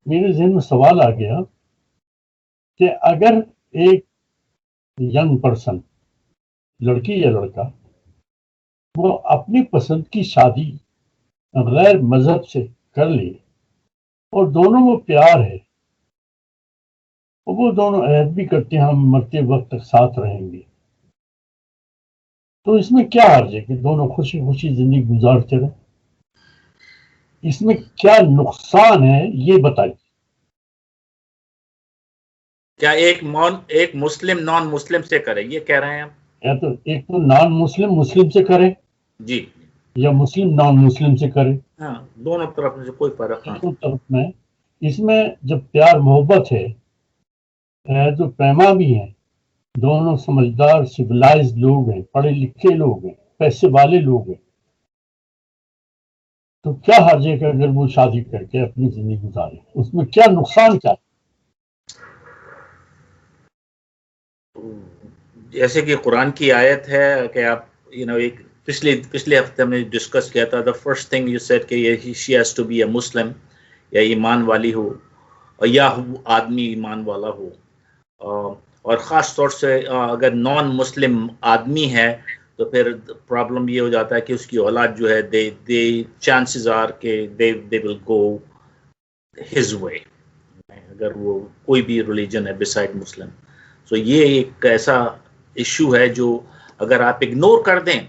میرے ذہن میں سوال آ گیا کہ اگر ایک ینگ پرسن، لڑکی یا لڑکا، وہ اپنی پسند کی شادی غیر مذہب سے کر لے اور دونوں میں پیار ہے اور وہ دونوں عہد بھی کرتے ہیں ہم مرتے وقت تک ساتھ رہیں گے، تو اس میں کیا حرج ہے کہ دونوں خوشی خوشی زندگی گزارتے رہیں؟ اس میں کیا نقصان ہے یہ بتائیے. کیا ایک مسلم نان مسلم سے کرے، یہ کہہ رہے ہیں ہم؟ یا تو ایک تو نان مسلم مسلم سے کرے جی، یا مسلم نان مسلم سے کرے. ہاں، دونوں طرف سے کوئی فرق نہیں. دونوں طرف میں اس میں جب پیار محبت ہے تو پیما بھی ہے، دونوں سمجھدار سویلائز لوگ ہیں، پڑھے لکھے لوگ ہیں، پیسے والے لوگ ہیں، تو کیا حرج ہے کہ اگر وہ شادی کر کے اپنی زندگی گزارے؟ اس میں کیا نقصان کیا ہے؟ جیسے کہ قرآن کی آیت ہے کہ آپ ایک پچھلے ہفتے ہم نے ڈسکس کیا تھا، the first thing you said کہ شی ہیز ٹو بی اے مسلم، یا ایمان والی ہو، یا آدمی ایمان والا ہو. اور خاص طور سے اگر نان مسلم آدمی ہے تو پھر پرابلم یہ ہو جاتا ہے کہ اس کی اولاد جو ہے دے چانسز آر کہ دے ول گو ہز وے، اگر وہ کوئی بھی ریلیجن ہے بسائڈ مسلم. سو یہ ایک ایسا ایشو ہے جو اگر آپ اگنور کر دیں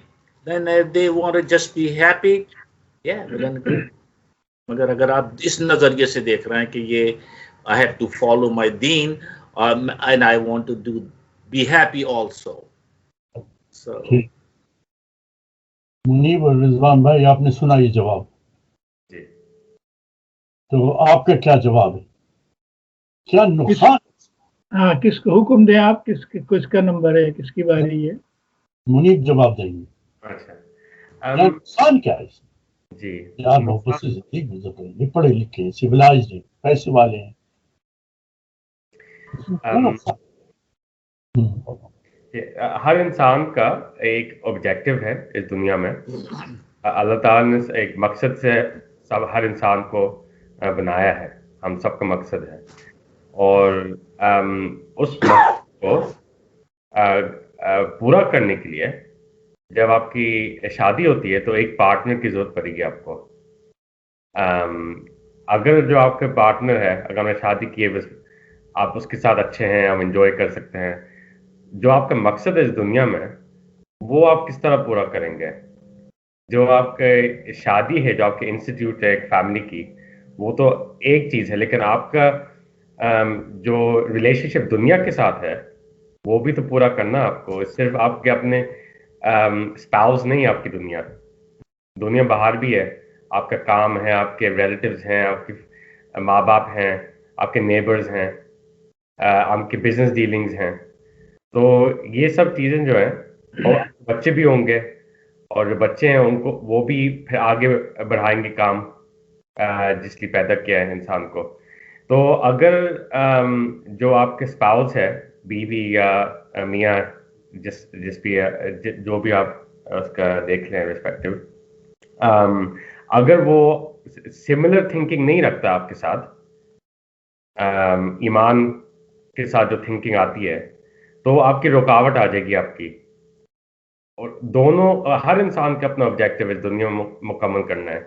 then they want to just be happy. مگر اگر آپ اس نظریے سے دیکھ رہے ہیں کہ یہ I have to follow my deen and I want to be happy also. So منیب اور رضوان بھائی، آپ نے سنا یہ جواب، جی، تو آپ کا کیا جواب ہے؟ کیا نقصان؟ ہاں، کس کو حکم دیں آپ؟ کس کا نمبر ہے، کس کی باری ہے؟ منیب جواب دیں گے. اچھا، نقصان کیا ہے؟ جی، یار محبت سے زندگی گزر رہے ہیں، پڑھے لکھے ہیں، سویلائزڈ ہیں، پیسے والے ہیں، اس میں کیا نقصان؟ ہر انسان کا ایک آبجیکٹو ہے اس دنیا میں. اللہ تعالیٰ نے ایک مقصد سے ہر انسان کو بنایا ہے، ہم سب کا مقصد ہے، اور اس مقصد کو پورا کرنے کے لیے جب آپ کی شادی ہوتی ہے تو ایک پارٹنر کی ضرورت پڑے گی آپ کو. اگر جو آپ کا پارٹنر ہے، اگر ہم نے شادی کی ہے، بس آپ اس کے ساتھ اچھے ہیں، آپ انجوائے کر سکتے ہیں، جو آپ کا مقصد ہے اس دنیا میں وہ آپ کس طرح پورا کریں گے؟ جو آپ کا شادی ہے، جو آپ کے انسٹیٹیوٹ ہے ایک فیملی کی، وہ تو ایک چیز ہے، لیکن آپ کا جو ریلیشن شپ دنیا کے ساتھ ہے وہ بھی تو پورا کرنا آپ کو. صرف آپ کے اپنے اسپاؤس نہیں، آپ کی دنیا باہر بھی ہے، آپ کا کام ہے، آپ کے ریلیٹیوز ہیں، آپ کے ماں باپ ہیں، آپ کے نیبرز ہیں، آپ کے بزنس ڈیلنگز ہیں. تو یہ سب چیزیں جو ہیں، اور بچے بھی ہوں گے، اور جو بچے ہیں ان کو وہ بھی پھر آگے بڑھائیں گے کام جس لیے پیدا کیا ہے انسان کو. تو اگر جو آپ کے اسپاؤس ہے، بیوی یا میاں، جس بھی جو بھی آپ اس کا دیکھ لیں ریسپیکٹو، اگر وہ سملر تھنکنگ نہیں رکھتا آپ کے ساتھ، ایمان کے ساتھ جو تھنکنگ آتی ہے، تو آپ کی رکاوٹ آ جائے گی آپ کی. اور دونوں، ہر انسان کا اپنا آبجیکٹو اس دنیا میں مکمل کرنا ہے،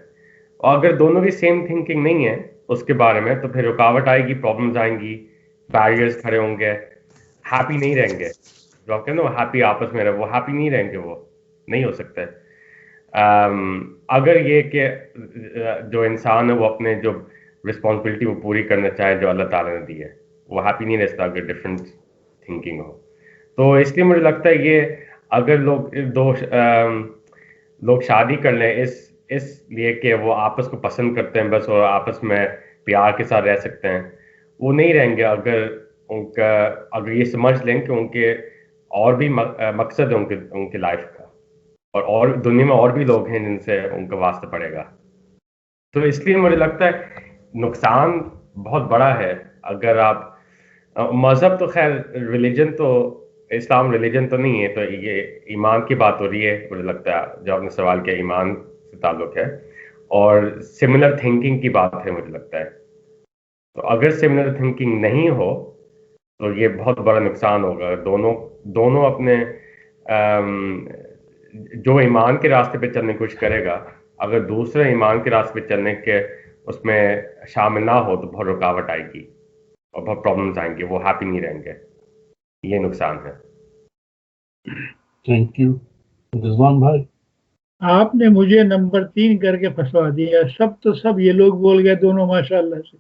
اور اگر دونوں کی سیم تھنکنگ نہیں ہے اس کے بارے میں تو پھر رکاوٹ آئے گی، پرابلمز آئیں گی، بیریئرز کھڑے ہوں گے، ہیپی نہیں رہیں گے. جو آپ کہتے ہیں وہ ہیپی آپس میں رہے، وہ ہیپی نہیں رہیں گے، وہ نہیں ہو سکتا ہے. اگر یہ کہ جو انسان ہے وہ اپنے جو رسپانسبلٹی وہ پوری کرنا چاہے جو اللہ تعالیٰ نے دی ہے، وہ ہیپی نہیں رہ سکتا اگر ڈفرینٹ تھنکنگ ہو. تو اس لیے مجھے لگتا ہے یہ اگر لوگ شادی کر لیں اس لیے کہ وہ آپس کو پسند کرتے ہیں بس، اور آپس میں پیار کے ساتھ رہ سکتے ہیں، وہ نہیں رہیں گے اگر یہ سمجھ لیں کہ ان کے اور بھی مقصد ہے ان کے لائف کا، اور دنیا میں اور بھی لوگ ہیں جن سے ان کا واسطہ پڑے گا. تو اس لیے مجھے لگتا ہے نقصان بہت بڑا ہے. اگر آپ مذہب تو خیر ریلیجن تو اسلام ریلیجن تو نہیں ہے، تو یہ ایمان کی بات ہو رہی ہے. مجھے لگتا ہے جو آپ نے سوال کیا ایمان سے تعلق ہے، اور سملر تھنکنگ کی بات ہے مجھے لگتا ہے. تو اگر سملر تھنکنگ نہیں ہو تو یہ بہت بڑا نقصان ہوگا. دونوں اپنے جو ایمان کے راستے پہ چلنے کی کوشش کرے گا، اگر دوسرے ایمان کے راستے پہ چلنے کے اس میں شامل نہ ہو تو بہت رکاوٹ آئے گی اور بہت پرابلمس آئیں گے، وہ ہیپی نہیں رہیں گے. یہ نقصان ہے. تھینک یو رضوان بھائی. آپ نے مجھے نمبر 3 کر کے پھنسوا دیا. سب یہ لوگ بول گئے دونوں ماشاء اللہ سے.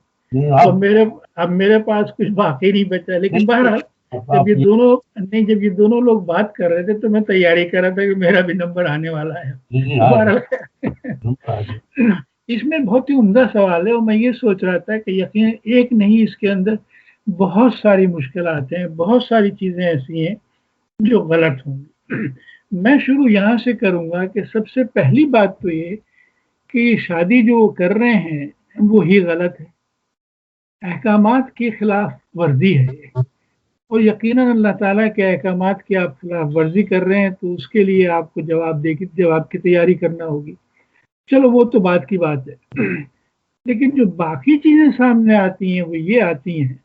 اب میرے پاس کچھ باقی نہیں بچا. لیکن بہرحال جب یہ دونوں لوگ بات کر رہے تھے تو میں تیاری کر رہا تھا کہ میرا بھی نمبر آنے والا ہے. اس میں بہت ہی عمدہ سوال ہے اور میں یہ سوچ رہا تھا کہ یقین ایک نہیں، اس کے اندر بہت ساری مشکلات ہیں، بہت ساری چیزیں ایسی ہیں جو غلط ہوں گی. میں شروع یہاں سے کروں گا کہ سب سے پہلی بات تو یہ کہ شادی جو وہ کر رہے ہیں وہی غلط ہے، احکامات کی خلاف ورزی ہے یہ. اور یقیناً اللہ تعالیٰ کے احکامات کی آپ خلاف ورزی کر رہے ہیں تو اس کے لیے آپ کو جواب کی تیاری کرنا ہوگی. چلو وہ تو بات کی بات ہے. لیکن جو باقی چیزیں سامنے آتی ہیں وہ یہ آتی ہیں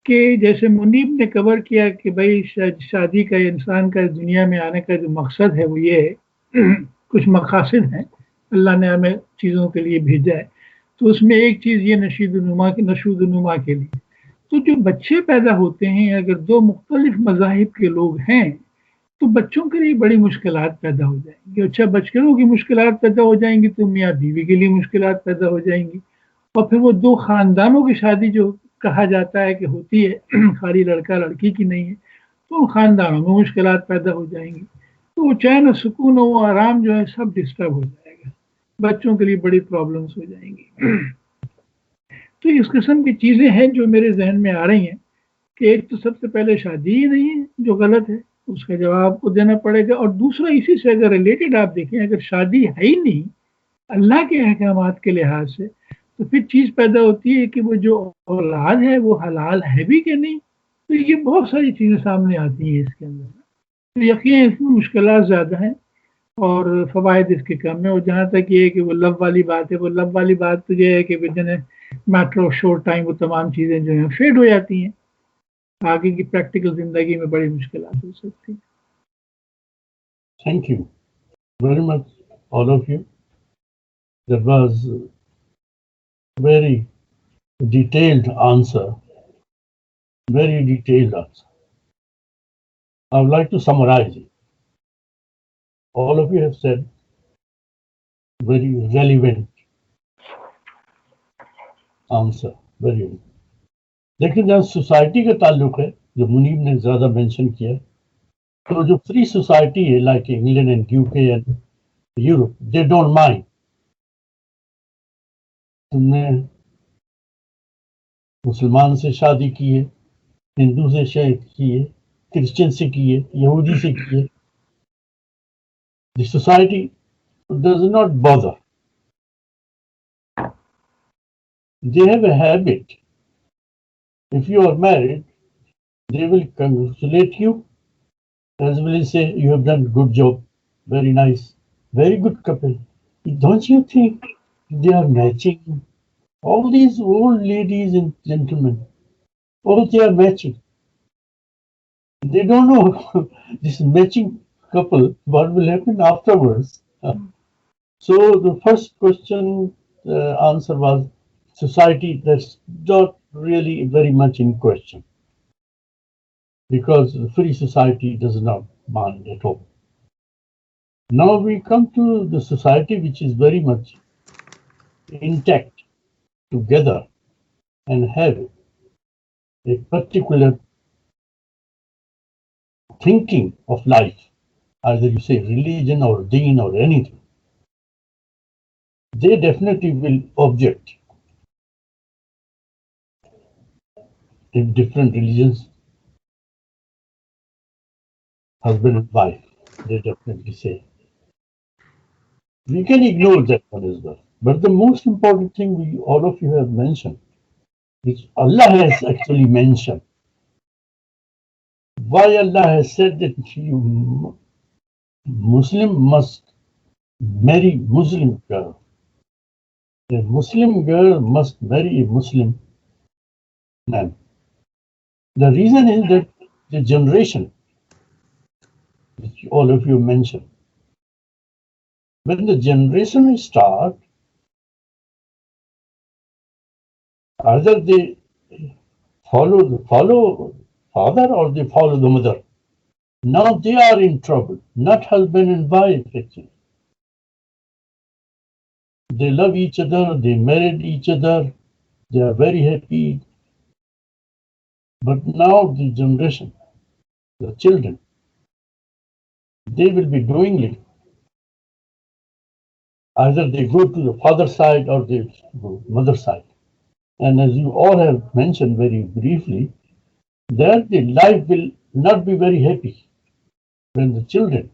کہ جیسے منیب نے کور کیا کہ بھائی شادی کا انسان کا دنیا میں آنے کا جو مقصد ہے وہ یہ ہے، کچھ مقاصد ہیں اللہ نے ہمیں چیزوں کے لیے بھیجا ہے. تو اس میں ایک چیز یہ نشود و نما کے لیے. تو جو بچے پیدا ہوتے ہیں اگر دو مختلف مذاہب کے لوگ ہیں تو بچوں کے لیے بڑی مشکلات پیدا ہو جائیں گی. اچھا بچوں کی مشکلات پیدا ہو جائیں گی تو میاں بیوی کے لیے مشکلات پیدا ہو جائیں گی. اور پھر وہ دو خاندانوں کی شادی جو کہا جاتا ہے کہ ہوتی ہے، خالی لڑکا لڑکی کی نہیں ہے، تو خاندانوں میں مشکلات پیدا ہو جائیں گی. تو وہ چین و سکون و وہ آرام جو ہے سب ڈسٹرب ہو جائے گا، بچوں کے لیے بڑی پرابلمس ہو جائیں گی. تو اس قسم کی چیزیں ہیں جو میرے ذہن میں آ رہی ہیں کہ ایک تو سب سے پہلے شادی ہی نہیں ہے جو غلط ہے، اس کا جواب کو دینا پڑے گا. اور دوسرا اسی سے اگر ریلیٹڈ آپ دیکھیں، اگر شادی ہے ہی نہیں اللہ کے احکامات کے لحاظ سے تو پھر چیز پیدا ہوتی ہے کہ وہ جو اولاد ہے وہ حلال ہے بھی کہ نہیں. تو یہ بہت ساری چیزیں سامنے آتی ہیں اس کے اندر. تو یقین اس میں مشکلات زیادہ ہیں اور فوائد اس کے کم ہیں. اور جہاں تک یہ ہے کہ وہ لو والی بات ہے، وہ لو والی بات تو یہ ہے کہ میٹر آف شورٹ ٹائم وہ تمام چیزیں جو ہیں فیڈ ہو جاتی ہیں. آگے کی پریکٹیکل زندگی میں بڑی مشکلات ہو سکتی ہیں. Thank you very much, all of you. That was very detailed answer. Very detailed answer. I would like to summarize it. All of you have said very relevant answer. Very. لیکن جہاں society کا تعلق ہے جو منیب نے زیادہ mention کیا، تو جو فری سوسائٹی ہے لائک انگلینڈ اینڈ یو کے and Europe, they don't mind تم نے مسلمان سے شادی کی ہے، ہندو سے شادی کی ہے، کرسچن سے کی ہے، یہودی سے کی ہے. The society does not bother. They have a habit. If you are married, they will congratulate you as well as say you have done good job, very nice, very good couple. Don't you think they are matching? All these old ladies and gentlemen, all they are matching. They don't know this matching couple, what will happen afterwards. So the first question answer was society. That's not really very much in question because the free society does not mind at all. Now we come to the society which is very much intact together and have a particular thinking of life, either you say religion or deen or anything. They definitely will object if different religions, husband and wife, they definitely say. We can ignore that one as well. But the most important thing all of you have mentioned, which Allah has actually mentioned. Why Allah has said that Muslim must marry Muslim girl. A Muslim girl must marry a Muslim man. The reason is that the generation, which all of you mentioned, when the generation start, either they follow father or they follow the mother. Now they are in trouble, not husband and wife actually. They love each other, they married each other, they are very happy. But now the generation, the children, they will be doing it. Either they go to the father side or they go to mother side. And as you all have mentioned very briefly, that the life will not be very happy when the children,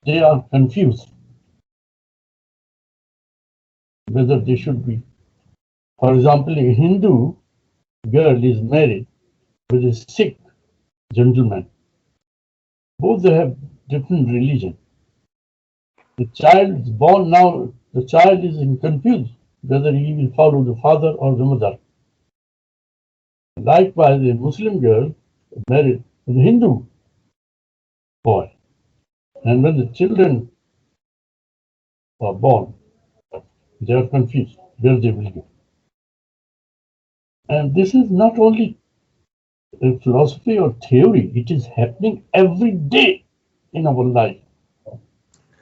they are confused whether they should be. For example, a Hindu girl is married with a Sikh gentleman. Both they have different religion. The child is born now, the child is in confused whether he will follow the father or the mother. Likewise, a Muslim girl married with a Hindu boy. And when the children are born, they are confused where they will go. And this is not only a philosophy or theory, it is happening every day in our life.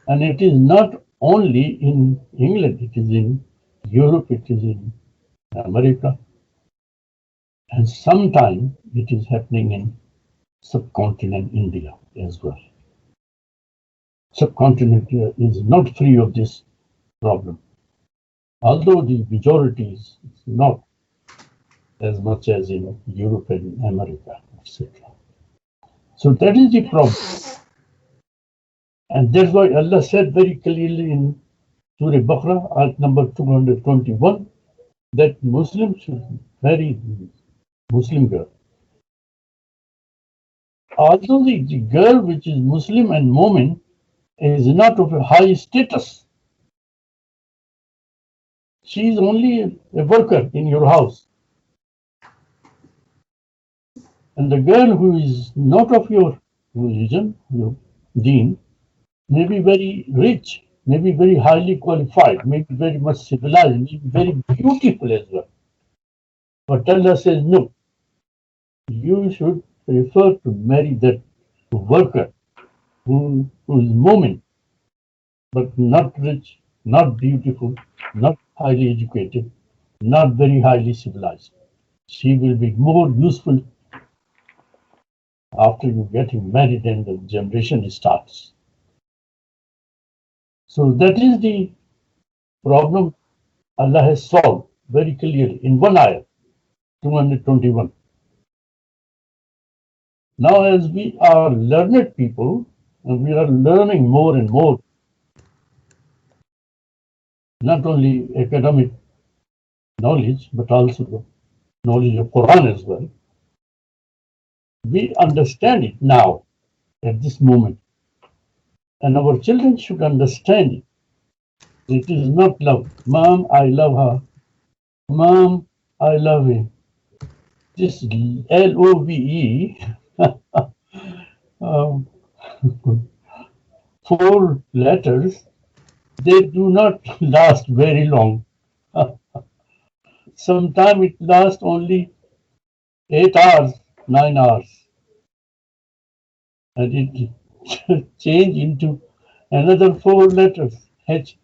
And it is not only in England, it is in Europe, it is in America. And sometimes it is happening in subcontinent India as well. Subcontinent India is not free of this problem. Although the majority is not as much as in Europe and America, etc. So that is the problem. And that's why Allah said very clearly in Surah Baqarah, ayat number 221, that Muslims should marry Muslim girl. Although the girl which is Muslim and Mu'min is not of a high status, she is only a worker in your house. And the girl who is not of your religion, your deen, may be very rich, may be very highly qualified, may be very much civilized, may be very beautiful as well. But Allah says, no, you should prefer to marry that worker who is Mu'min, but not rich, not beautiful, not highly educated, not very highly civilized. She will be more useful after you getting married and the generation starts. So that is the problem Allah has solved very clearly in one ayah, 221. Now, as we are learned people, and we are learning more and more, not only academic knowledge, but also the knowledge of Quran as well, we understand it now, at this moment. And our children should understand it. It is not love. Mom, I love her. Mom, I love him. This LOVE, 4 letters, they do not last very long. Sometimes it lasts only 8 hours, 9 hours. And it change into another 4 letters, HATE.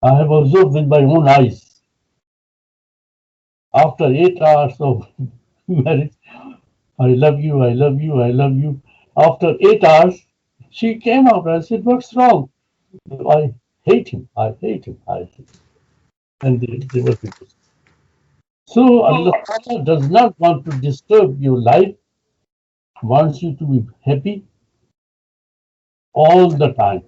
I have observed with my own eyes. After 8 hours of marriage, I love you, I love you, I love you. After 8 hours, she came out. I said, what's wrong? I hate him, I hate him, I hate him. And they were people. So Allah does not want to disturb your life, wants you to be happy all the time.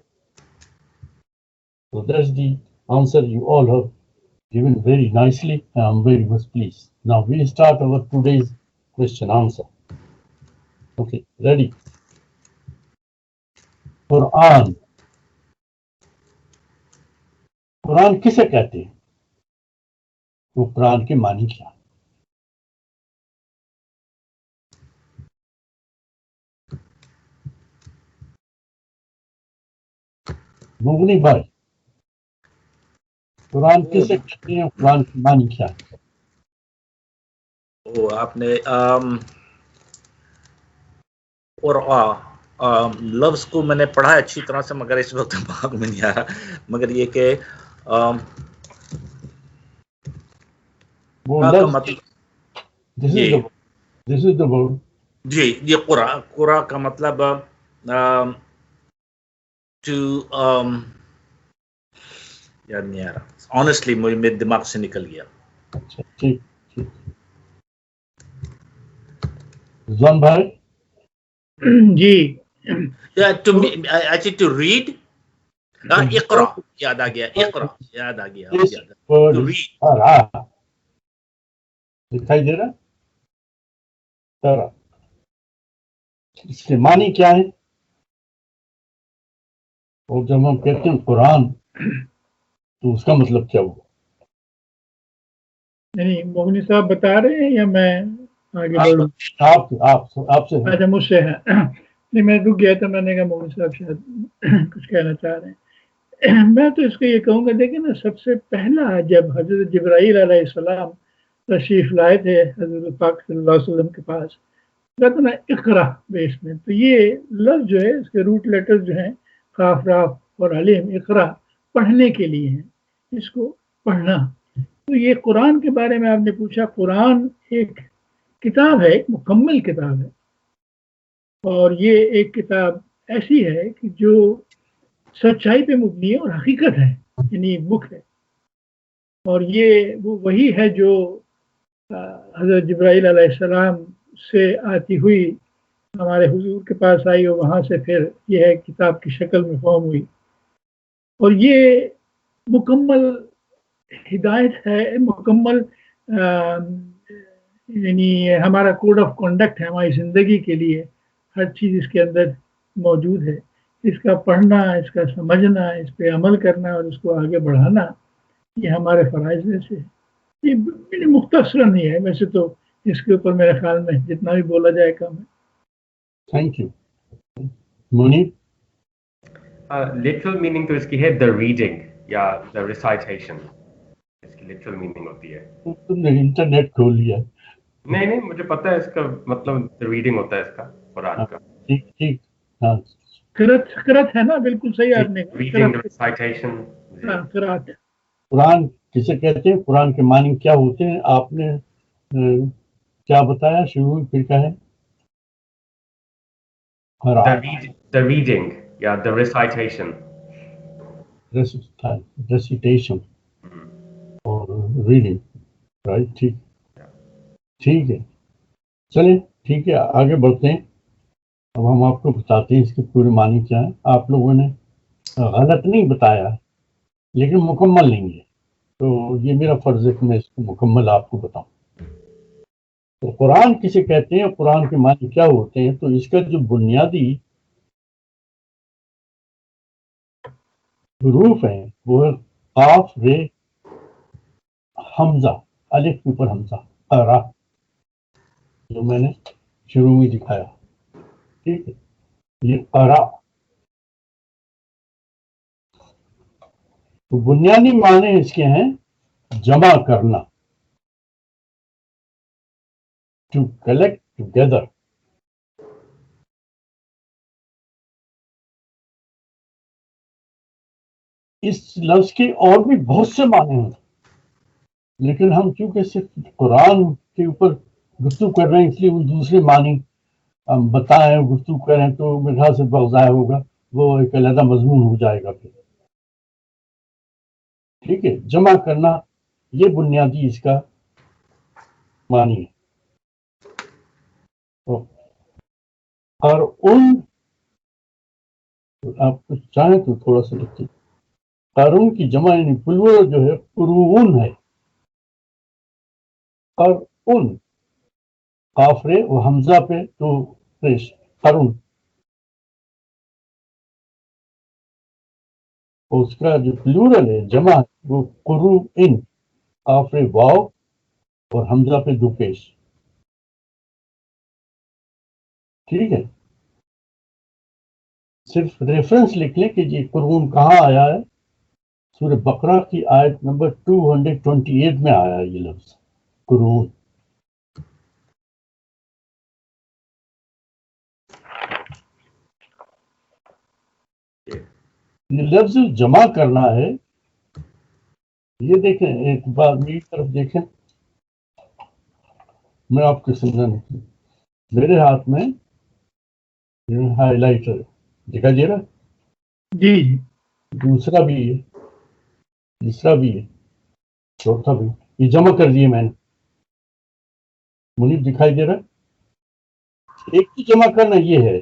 So that's the answer you all have given very nicely. I'm very much pleased. Now we start our today's question answer. Okay, ready? قرآن قرآن کسے کہتے ہیں؟ وہ قرآن کے معنی کیا؟ مغنی بھائی، قرآن کسے کہتے ہیں؟ قرآن کے معنی کیا ہے؟ آپ نے اور لفظ کو میں نے پڑھا اچھی طرح سے، مگر اس وقت دماغ میں نہیں آ رہا، مگر یہ کہ جی یہ قرآن کا مطلب یاد نہیں آ رہا آنیسٹلی، مجھے میرے دماغ سے نکل گیا. اچھا ٹھیک ٹھیک. زن بھائی جی ٹو ریڈ، اقرا یاد آ گیا، اقرا یاد آ گیا، دکھائی دے رہا ترا، اس کے معنی کیا ہے؟ اور جب ہم کہتے ہیں قرآن تو اس کا مطلب کیا ہوا؟ نہیں مغنی صاحب بتا رہے ہیں یا میں آگے بڑھوں؟ آپ سے اچھا مجھ سے ہے. نہیں میں رک گیا تھا، میں نے کہا مغنی صاحب شاید کچھ کہنا چاہ رہے ہیں. میں تو اس کو یہ کہوں گا، دیکھیں نا، سب سے پہلا جب حضرت جبرائیل علیہ السلام تشریف لائے تھے حضرت پاک صلی اللہ علیہ وسلم کے پاس، کہتے نا اقرا بیس میں، تو یہ لفظ جو ہے اس کے روٹ لیٹر جو ہیں قاف راف اور علیم، اقرا پڑھنے کے لیے ہیں، اس کو پڑھنا. تو یہ قرآن کے بارے میں آپ نے پوچھا، قرآن ایک کتاب ہے، ایک مکمل کتاب ہے، اور یہ ایک کتاب ایسی ہے کہ جو سچائی پہ مبنی ہے اور حقیقت ہے، یعنی ایک بک ہے. اور یہ وہ وہی ہے جو حضرت جبرائیل علیہ السلام سے آتی ہوئی ہمارے حضور کے پاس آئی، اور وہاں سے پھر یہ ہے کتاب کی شکل میں فارم ہوئی. اور یہ مکمل ہدایت ہے، مکمل یعنی ہمارا کوڈ آف کنڈکٹ ہے ہماری زندگی کے لیے. ہر چیز اس کے اندر موجود ہے. اس کا پڑھنا، اس کا سمجھنا، اس پہ عمل کرنا اور اس کو آگے بڑھانا، یہ ہمارے فرائض میں سے ہے. یہ مختصر نہیں ہے، ویسے تو اس کے اوپر میرے خیال میں جتنا بھی بولا جائے کم ہے. Thank you. Munib literal meaning تو اس کی ہے دا ریڈنگ یا دا ریسائٹیشن، اس کی لٹرل میننگ ہوتی ہے. تم نے انٹرنیٹ کھول لیا. نہیں مجھے پتا ہے اس کا مطلب ریڈنگ ہوتا ہے اس کا قرآن کا. ٹھیک ٹھیک. ہاں قرأت ہے نا، بالکل صحیح آپ نے ریڈنگ ریسائٹیشن. قرأت. قرآن کسے کہتے ہیں؟ قرآن کے معنی کیا ہوتے ہیں؟ آپ نے کیا بتایا شروع میں؟ پھر کہیں the reading یا the recitation. ریسیٹیشن اور ریڈنگ، رائٹ. ٹھیک ٹھیک ہے، چلیں ٹھیک ہے، آگے بڑھتے ہیں. اب ہم آپ کو بتاتے ہیں اس کے پورے معنی کیا ہیں. آپ لوگوں نے غلط نہیں بتایا لیکن مکمل نہیں ہے، تو یہ میرا فرض ہے کہ میں اس کو مکمل آپ کو بتاؤں. تو قرآن کسے کہتے ہیں، قرآن کے معنی کیا ہوتے ہیں؟ تو اس کا جو بنیادی حروف ہیں وہ ہے قاف، رے، حمزہ، الف کے اوپر حمزہ، قرا، جو میں نے شروع میں دکھایا. ٹھیک ہے، یہ قرا. تو بنیادی معنی اس کے ہیں جمع کرنا، ٹو کلیکٹ ٹوگیدر. اس لفظ کے اور بھی بہت سے معنی ہیں، لیکن ہم چونکہ صرف قرآن کے اوپر گفتگو کر رہے ہیں اس لیے وہ دوسرے معنی ہم بتائیں، گفتگو کریں تو میرے خیال سے بہت ضائع ہوگا، وہ ایک علیحدہ مضمون ہو جائے گا پھر. ٹھیک ہے، جمع کرنا یہ بنیادی اس کا معنی ہے. اور آپ کچھ چاہیں تو تھوڑا سا لکھیں. قارون کی جمع یعنی پلور جو ہے قرون ہے. قرون قافرے و حمزہ پہ تو قرون. اس کا جو پلورل ہے جمع ہے وہ قروئن، آفر واو اور حمزہ پہ دو پیش. ٹھیک ہے، صرف ریفرنس لکھ لیں کہ یہ قرون کہاں آیا ہے. سورہ بقرہ کی آیت نمبر 228 میں آیا ہے یہ لفظ قرون. یہ لفظ جمع کرنا ہے. یہ دیکھیں، ایک بار میری طرف دیکھیں، میں آپ کو سمجھانے کی، میرے ہاتھ میں ہائی لائٹر دکھائی دے رہا، جی جی دوسرا بھی ہے، تیسرا بھی ہے، چوتھا بھی. یہ جمع کر دیے میں نے. منیب دکھائی دے رہا. ایک تو جمع کرنا یہ ہے،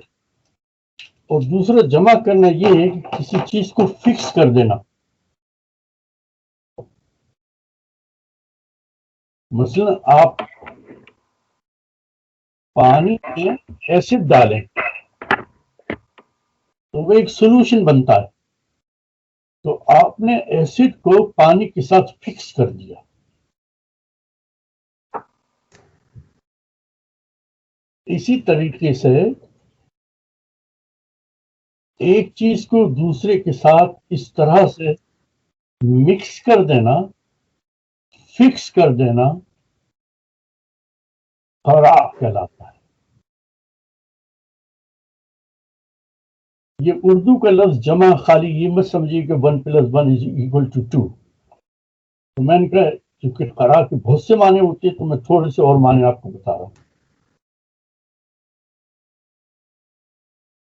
اور دوسرا جمع کرنا یہ ہے کہ کسی چیز کو فکس کر دینا. مثلا آپ پانی میں ایسڈ ڈالیں تو وہ ایک سولوشن بنتا ہے، تو آپ نے ایسڈ کو پانی کے ساتھ فکس کر دیا. اسی طریقے سے ایک چیز کو دوسرے کے ساتھ اس طرح سے مکس کر دینا، فکس کر دینا، فرع کہلاتا ہے. یہ اردو کا لفظ جمع خالی یہ مت سمجھیے کہ 1 + 1 = 2. تو میں نے کہا چونکہ قرا کے بہت سے معنی ہوتے ہیں تو میں تھوڑے سے اور معنی آپ کو بتا رہا ہوں.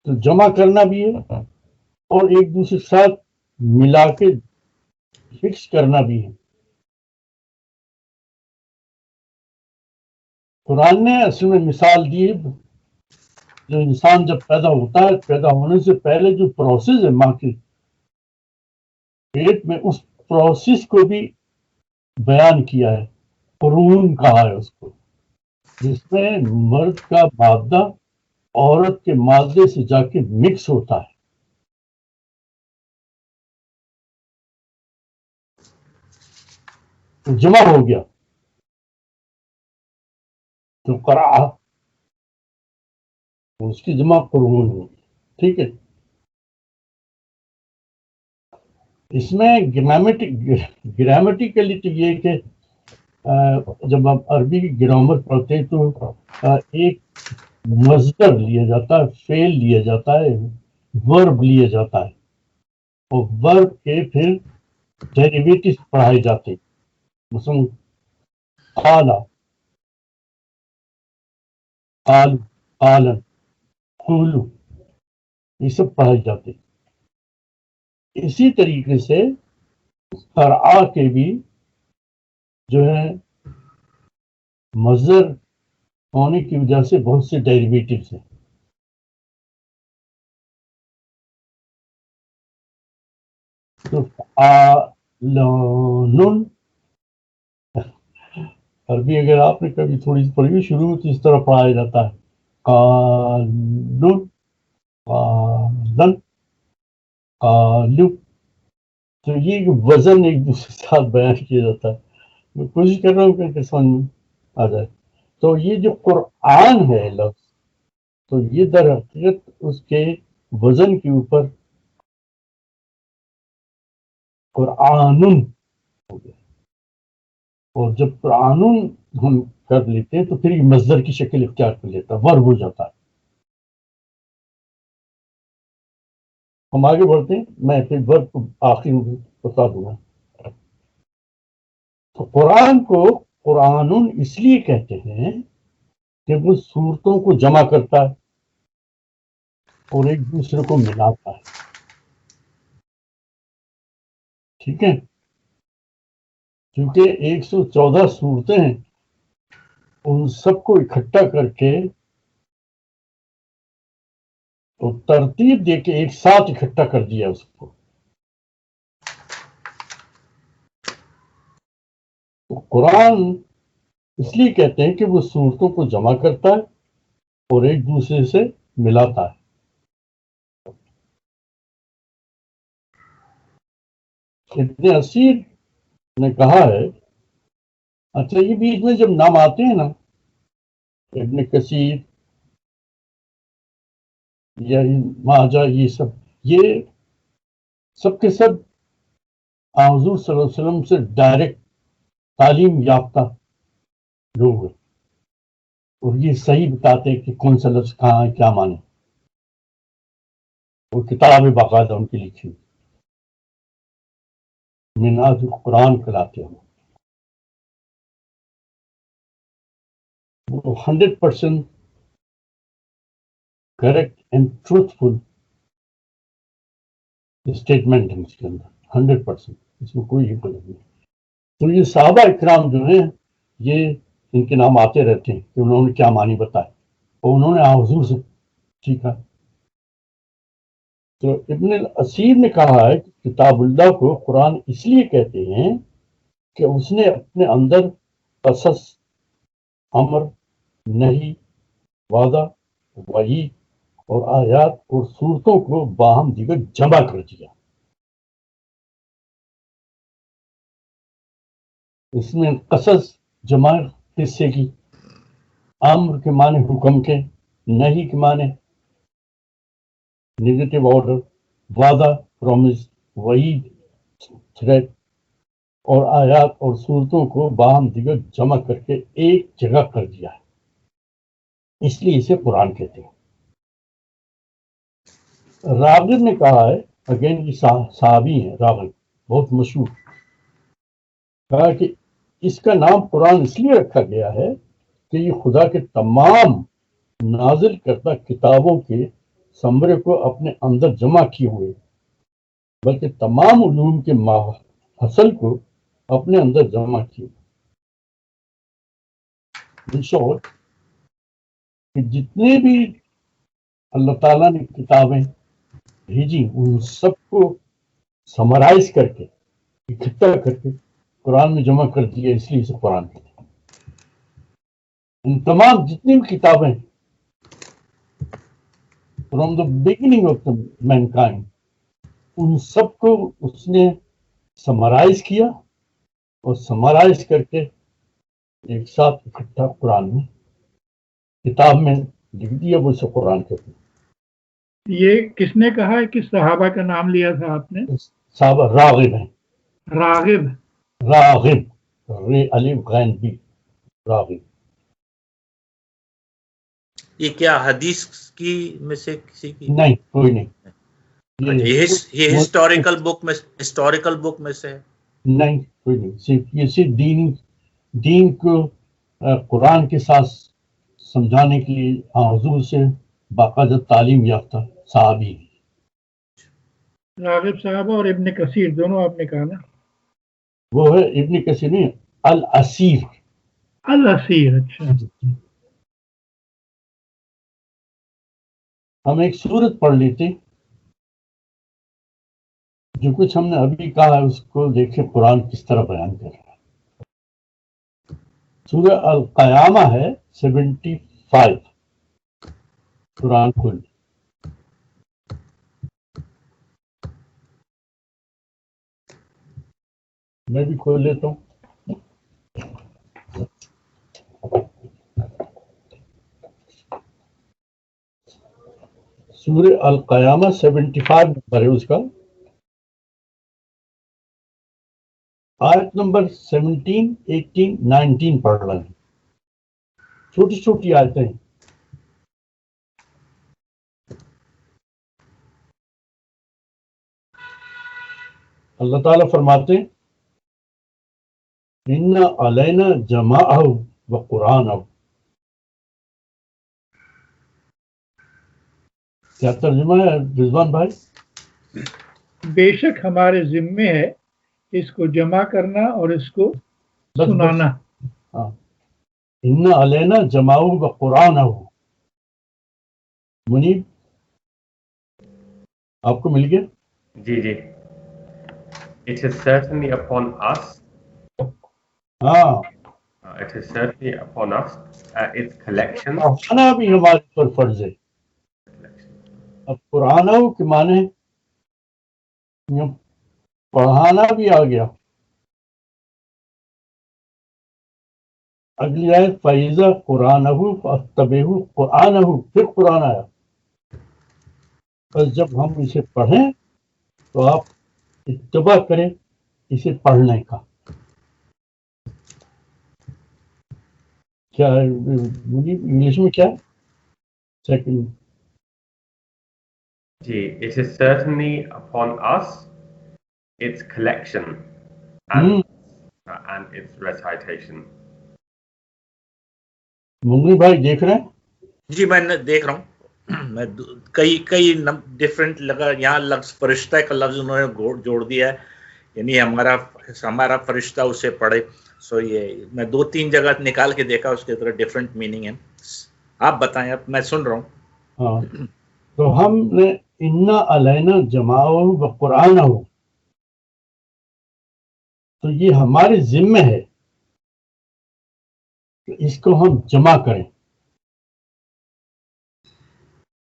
تو جمع کرنا بھی ہے اور ایک دوسرے کے ساتھ ملا کے فکس کرنا بھی ہے. قرآن نے اصل میں مثال دی ہے، جو انسان جب پیدا ہوتا ہے، پیدا ہونے سے پہلے جو پروسیس ہے ماں کے پیٹ میں، اس پروسیس کو بھی بیان کیا ہے. قرون کہا ہے اس کو، جس میں مرد کا مادہ عورت کے مادے سے جا کے مکس ہوتا ہے. تو جمع ہو گیا تو قرآ، اس کی جمع قرون ہوگی. ٹھیک ہے، اس میں گرامیٹیکلی تو یہ کہ جب آپ عربی کی گرامر پڑھتے ہیں تو ایک مصدر لیا جاتا ہے، فعل لیا جاتا ہے، ورب لیا جاتا ہے، اور ورب کے پھر ڈیریویٹو پڑھائے جاتے ہیں. مثلا قالا، قالو، قالن، قولو، یہ سب پڑھائے جاتے ہیں. اسی طریقے سے فرعا کے بھی جو ہے مصدر ہونے کی وجہ سے بہت سے ڈیریویٹوز ہیں. تو فعالن، عربی اگر آپ نے کبھی تھوڑی سی پڑھی شروع میں تو اس طرح پڑھایا جاتا ہے، قالن، قالن، قالو. تو یہ وزن ایک دوسرے کے ساتھ بیان کیا جاتا ہے. میں کوشش کر رہا ہوں کہ سمجھ میں آ جائے. تو یہ جو قرآن ہے لفظ، تو یہ در حقیقت اس کے وزن کے اوپر قرآن ہو گیا. اور جب قرآن ہم کر لیتے ہیں تو پھر یہ مصدر کی شکل اختیار کر لیتا ہے، ورب ہو جاتا ہے. ہم آگے بڑھتے ہیں، میں پھر ورب کو آخر میں بتا دوں گا. تو قرآن کو قرآن اس لیے کہتے ہیں کہ وہ صورتوں کو جمع کرتا ہے اور ایک دوسرے کو ملاتا ہے. ٹھیک ہے، کیونکہ 114 صورتیں ہیں، ان سب کو اکٹھا کر کے تو ترتیب دے کے ایک ساتھ اکٹھا کر دیا اس کو. تو قرآن اس لیے کہتے ہیں کہ وہ صورتوں کو جمع کرتا ہے اور ایک دوسرے سے ملاتا ہے. ابن اسیر نے کہا ہے، اچھا یہ بیچ میں جب نام آتے ہیں نا ابن کثیر یا ماجہ، یہ سب کے سب حضور صلی اللہ علیہ وسلم سے ڈائریکٹ تعلیم یافتہ لوگ ہیں، اور یہ صحیح بتاتے ہیں کہ کون سا لفظ کہاں ہے، کیا معنی، وہ کتابیں باقاعدہ ان کی لکھی ہوئی منہاج القرآن کہلاتے ہیں، وہ 100% کریکٹ اینڈ ٹروتھفل اسٹیٹمنٹ ہے اس کے اندر، 100%، اس میں کوئی غلط نہیں۔ تو یہ صحابہ اکرام جو ہیں، یہ ان کے نام آتے رہتے ہیں کہ انہوں نے کیا معنی بتائے اور انہوں نے حضور سے سیکھا۔ تو ابن الاسیر نے کہا ہے کہ کتاب اللہ کو قرآن اس لیے کہتے ہیں کہ اس نے اپنے اندر قصص، امر، نہی، وعدہ، وعید اور آیات اور صورتوں کو باہم دیگر جمع کر دیا۔ اس میں قصص جمع قصے کی، امر کے معنی حکم کے، نہی کے معنی نیگیٹو آرڈر، وعدہ پرومس، وعید تھریٹ، اور آیات اور صورتوں کو باہم دیگر جمع کر کے ایک جگہ کر دیا ہے، اس لیے اسے قرآن کہتے ہیں۔ راغب نے کہا ہے، اگین یہ صحابی ہیں راغب، بہت مشہور، کہا کہ اس کا نام قرآن اس لیے رکھا گیا ہے کہ یہ خدا کے تمام نازل کردہ کتابوں کے ثمرے کو اپنے اندر جمع کیے ہوئے، بلکہ تمام علوم کے حاصل کو اپنے اندر جمع کیے ہوئے۔ ان شارٹ کہ جتنے بھی اللہ تعالیٰ نے کتابیں بھیجی ان سب کو سمرائز کر کے، اکٹھا کر کے قرآن میں جمع کر دیا، اس لیے اسے قرآن کہتے ہیں۔ ان تمام جتنی بھی کتابیں from the beginning of the mankind, ان سب کو اس نے سمرائز کیا اور سمرائز کر کے ایک ساتھ اکٹھا قرآن میں کتاب میں لکھ دیا، وہ اسے قرآن کہتے ہیں۔ یہ کس نے کہا ہے، کس صحابہ کا نام لیا تھا آپ نے؟ صحابہ راغب ہیں، راغب، راغب، ری الف غین بی، راغب۔ یہ کیا حدیث کی میں سے کسی کی؟ نہیں، کوئی نہیں، یہ ہسٹوریکل بک میں سے ہے؟ نہیں، کوئی نہیں، صرف دین کو قرآن کے ساتھ سمجھانے کے لیے حضور سے باقاعدہ تعلیم یافتہ صحابی ہیں۔ راغب صحابہ اور ابن کثیر دونوں آپ نے کہا نا؟ وہ ہے ابن کثیر نہیں، الاسیر۔ الاسیر، اچھا۔ ہم ایک سورت پڑھ لیتے، جو کچھ ہم نے ابھی کہا ہے اس کو دیکھیں قرآن کس طرح بیان کر رہا ہے۔ سورہ القیامہ ہے 75، قرآن کھول۔ میں بھی کھول لیتا ہوں۔ سورہ القیامہ 75 نمبر ہے اس کا، آیت نمبر 17، 18، 19 پڑھ رہے ہیں، چھوٹی چھوٹی آیتیں ہیں۔ اللہ تعالیٰ فرماتے ہیں، اِنَّ عَلَيْنَا جَمْعَهُ وَقُرْآنَهُ۔ کیا ترجمہ ہے رضوان بھائی؟ بے شک ہمارے ذمے ہے اس کو جمع کرنا اور اس کو سنانا۔ ہاں، اِنَّ عَلَيْنَا جَمْعَهُ وَقُرْآنَهُ۔ منیب آپ کو مل گیا؟ جی جی، it is certainly upon us، ہاں، it is certainly upon us its collection۔ پڑھنا بھی ہمارے پر فرض ہے۔ اب قرآن کے معنی پڑھانا بھی آ گیا. اگلی آیت فَإِذَا قُرْآنَهُ فَاتَّبِعُوا قُرْآنَهُ، پھر قرآن آیا. بس جب ہم اسے پڑھیں تو آپ اتباع کریں اسے پڑھنے کا. کیا انگلش میں کیا ہے سیکنڈ؟ جی it is certainly upon us its collection and its recitation. منگی بھائی دیکھ رہے ہیں؟ جی میں دیکھ رہا ہوں. میں کئی ڈفرینٹ لگا یہاں لفظ فرشتہ کا لفظ انہوں نے جوڑ دیا ہے، یعنی ہمارا فرشتہ اسے پڑھے. سو یہ میں 2-3 جگہ نکال کے دیکھا، اس کے طرح ڈفرینٹ میننگ ہے. آپ بتائیں، اب میں سن رہا ہوں. ہاں تو ہم نے انا علینا جماعہ و قرآن ہو، تو یہ ہمارے ذمہ ہے کہ اس کو ہم جمع کریں،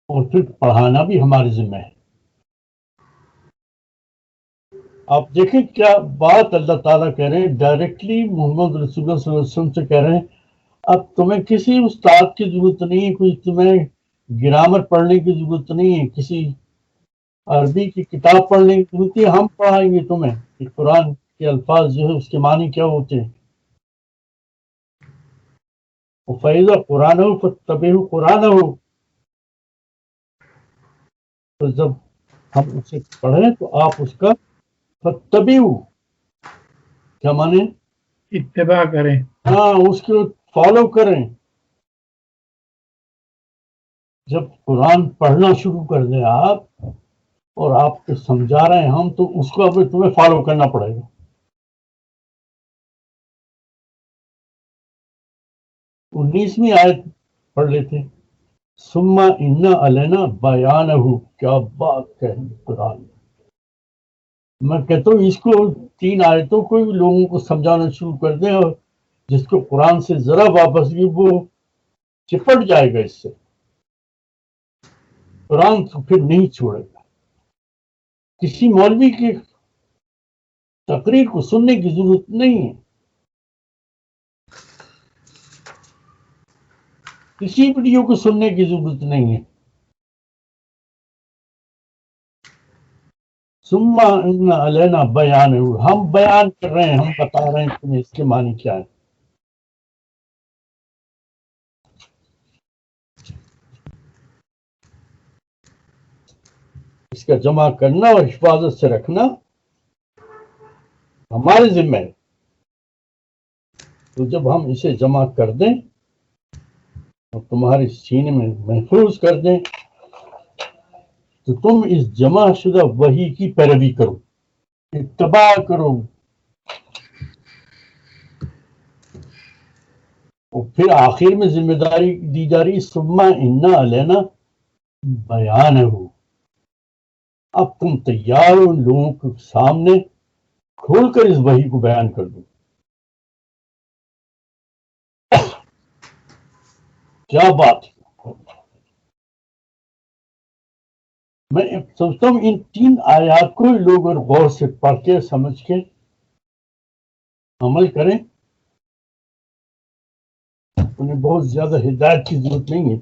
اور پھر پڑھانا بھی ہمارے ذمہ ہے. آپ دیکھیں کیا بات اللہ تعالیٰ کہہ رہے ہیں، ڈائریکٹلی محمد رسول اللہ صلی اللہ علیہ وسلم سے کہہ رہے ہیں اب تمہیں کسی استاد کی ضرورت نہیں ہے، کوئی تمہیں گرامر پڑھنے کی ضرورت نہیں ہے، کسی عربی کی کتاب پڑھنے کی ضرورت ہے، ہم پڑھائیں گے تمہیں کہ قرآن کے الفاظ جو ہے اس کے معنی کیا ہوتے ہیں. فَإِذَا قُرْآنَهُ فَاتَّبِعُوا قُرْآنَهُ، تو جب ہم اسے پڑھیں تو آپ اس کا فَاتَّبِعُوا کیا مانے؟ اتباع کریں. ہاں اس کو فالو کریں. جب قرآن پڑھنا شروع کر دیں آپ اور آپ کو سمجھا رہے ہیں ہم، تو اس کو اب تمہیں فالو کرنا پڑے گا. انیسویں آیت پڑھ لیتے. ثم ان علینا بیانہ، کیا بات کہیں قرآن. میں کہتا ہوں اس کو 3 آیتوں کو لوگوں کو سمجھانا شروع کر دیں، اور جس کو قرآن سے ذرا واپسگی وہ چپٹ جائے گا اس سے، قرآن تو پھر نہیں چھوڑے گا. کسی مولوی کی تقریر کو سننے کی ضرورت نہیں ہے، کسی ویڈیو کو سننے کی ضرورت نہیں ہے. ثم ان علینا بیان، ہم بیان کر رہے ہیں، ہم بتا رہے ہیں تمہیں اس کے معنی کیا ہے. اس کا جمع کرنا اور حفاظت سے رکھنا ہمارے ذمہ ہے. تو جب ہم اسے جمع کر دیں اور تمہارے سینے میں محفوظ کر دیں تو تم اس جمع شدہ وحی کی پیروی کرو، اتباع کرو، اور پھر آخر میں ذمہ داری دی جا رہی ثم ان علینا بیانہ. اب تم تیار ہو لوگوں کے سامنے کھول کر اس وحی کو بیان کر دو. کیا بات ہے. میں سمجھتا ہوں ان 3 آیات کو لوگ اور غور سے پڑھ کے سمجھ کے عمل کریں، انہیں بہت زیادہ ہدایت کی ضرورت نہیں ہے.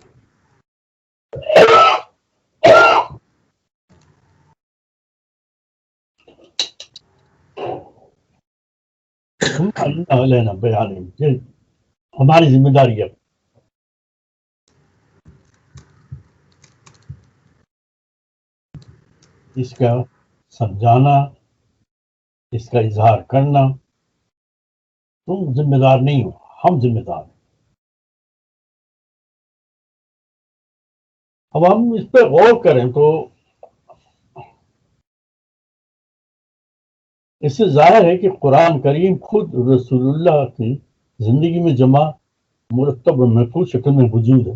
لینا بیان ہماری ذمہ داری ہے. اس کا سمجھانا، اس کا اظہار کرنا. تم ذمہ دار نہیں ہو، ہم ذمہ دار ہیں. اب ہم اس پہ غور کریں تو اس سے ظاہر ہے کہ قرآن کریم خود رسول اللہ کی زندگی میں جمع مرتب اور محفوظ شکل میں موجود ہے.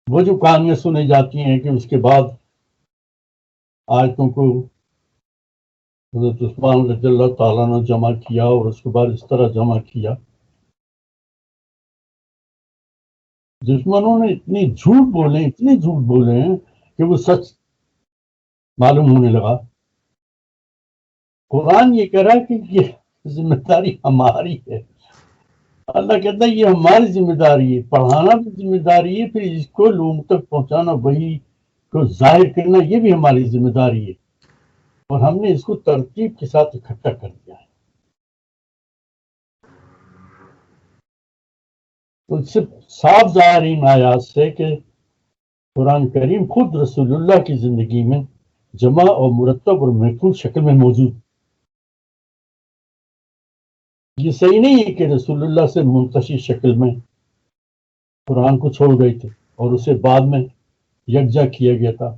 وہ جو کہانیاں سنی جاتی ہیں کہ اس کے بعد آیتوں کو حضرت عثمان رضی اللہ تعالیٰ نے جمع کیا اور اس کے بعد اس طرح جمع کیا. دشمنوں نے اتنے جھوٹ بولے ہیں کہ وہ سچ معلوم ہونے لگا. قرآن یہ کہہ رہا ہے کہ یہ ذمہ داری ہماری ہے. اللہ کہتا ہے یہ ہماری ذمہ داری ہے، پڑھانا بھی ذمہ داری ہے، پھر اس کو لوگوں تک پہنچانا، وہی کو ظاہر کرنا، یہ بھی ہماری ذمہ داری ہے. اور ہم نے اس کو ترتیب کے ساتھ اکٹھا کر دیا ہے. تو اس سے صاف ظاہر ان آیات سے کہ قرآن کریم خود رسول اللہ کی زندگی میں جمع اور مرتب اور محفوظ شکل میں موجود. یہ صحیح نہیں ہے کہ رسول اللہ سے منتشر شکل میں قرآن کو چھوڑ گئے تھے اور اسے بعد میں یکجا کیا گیا تھا.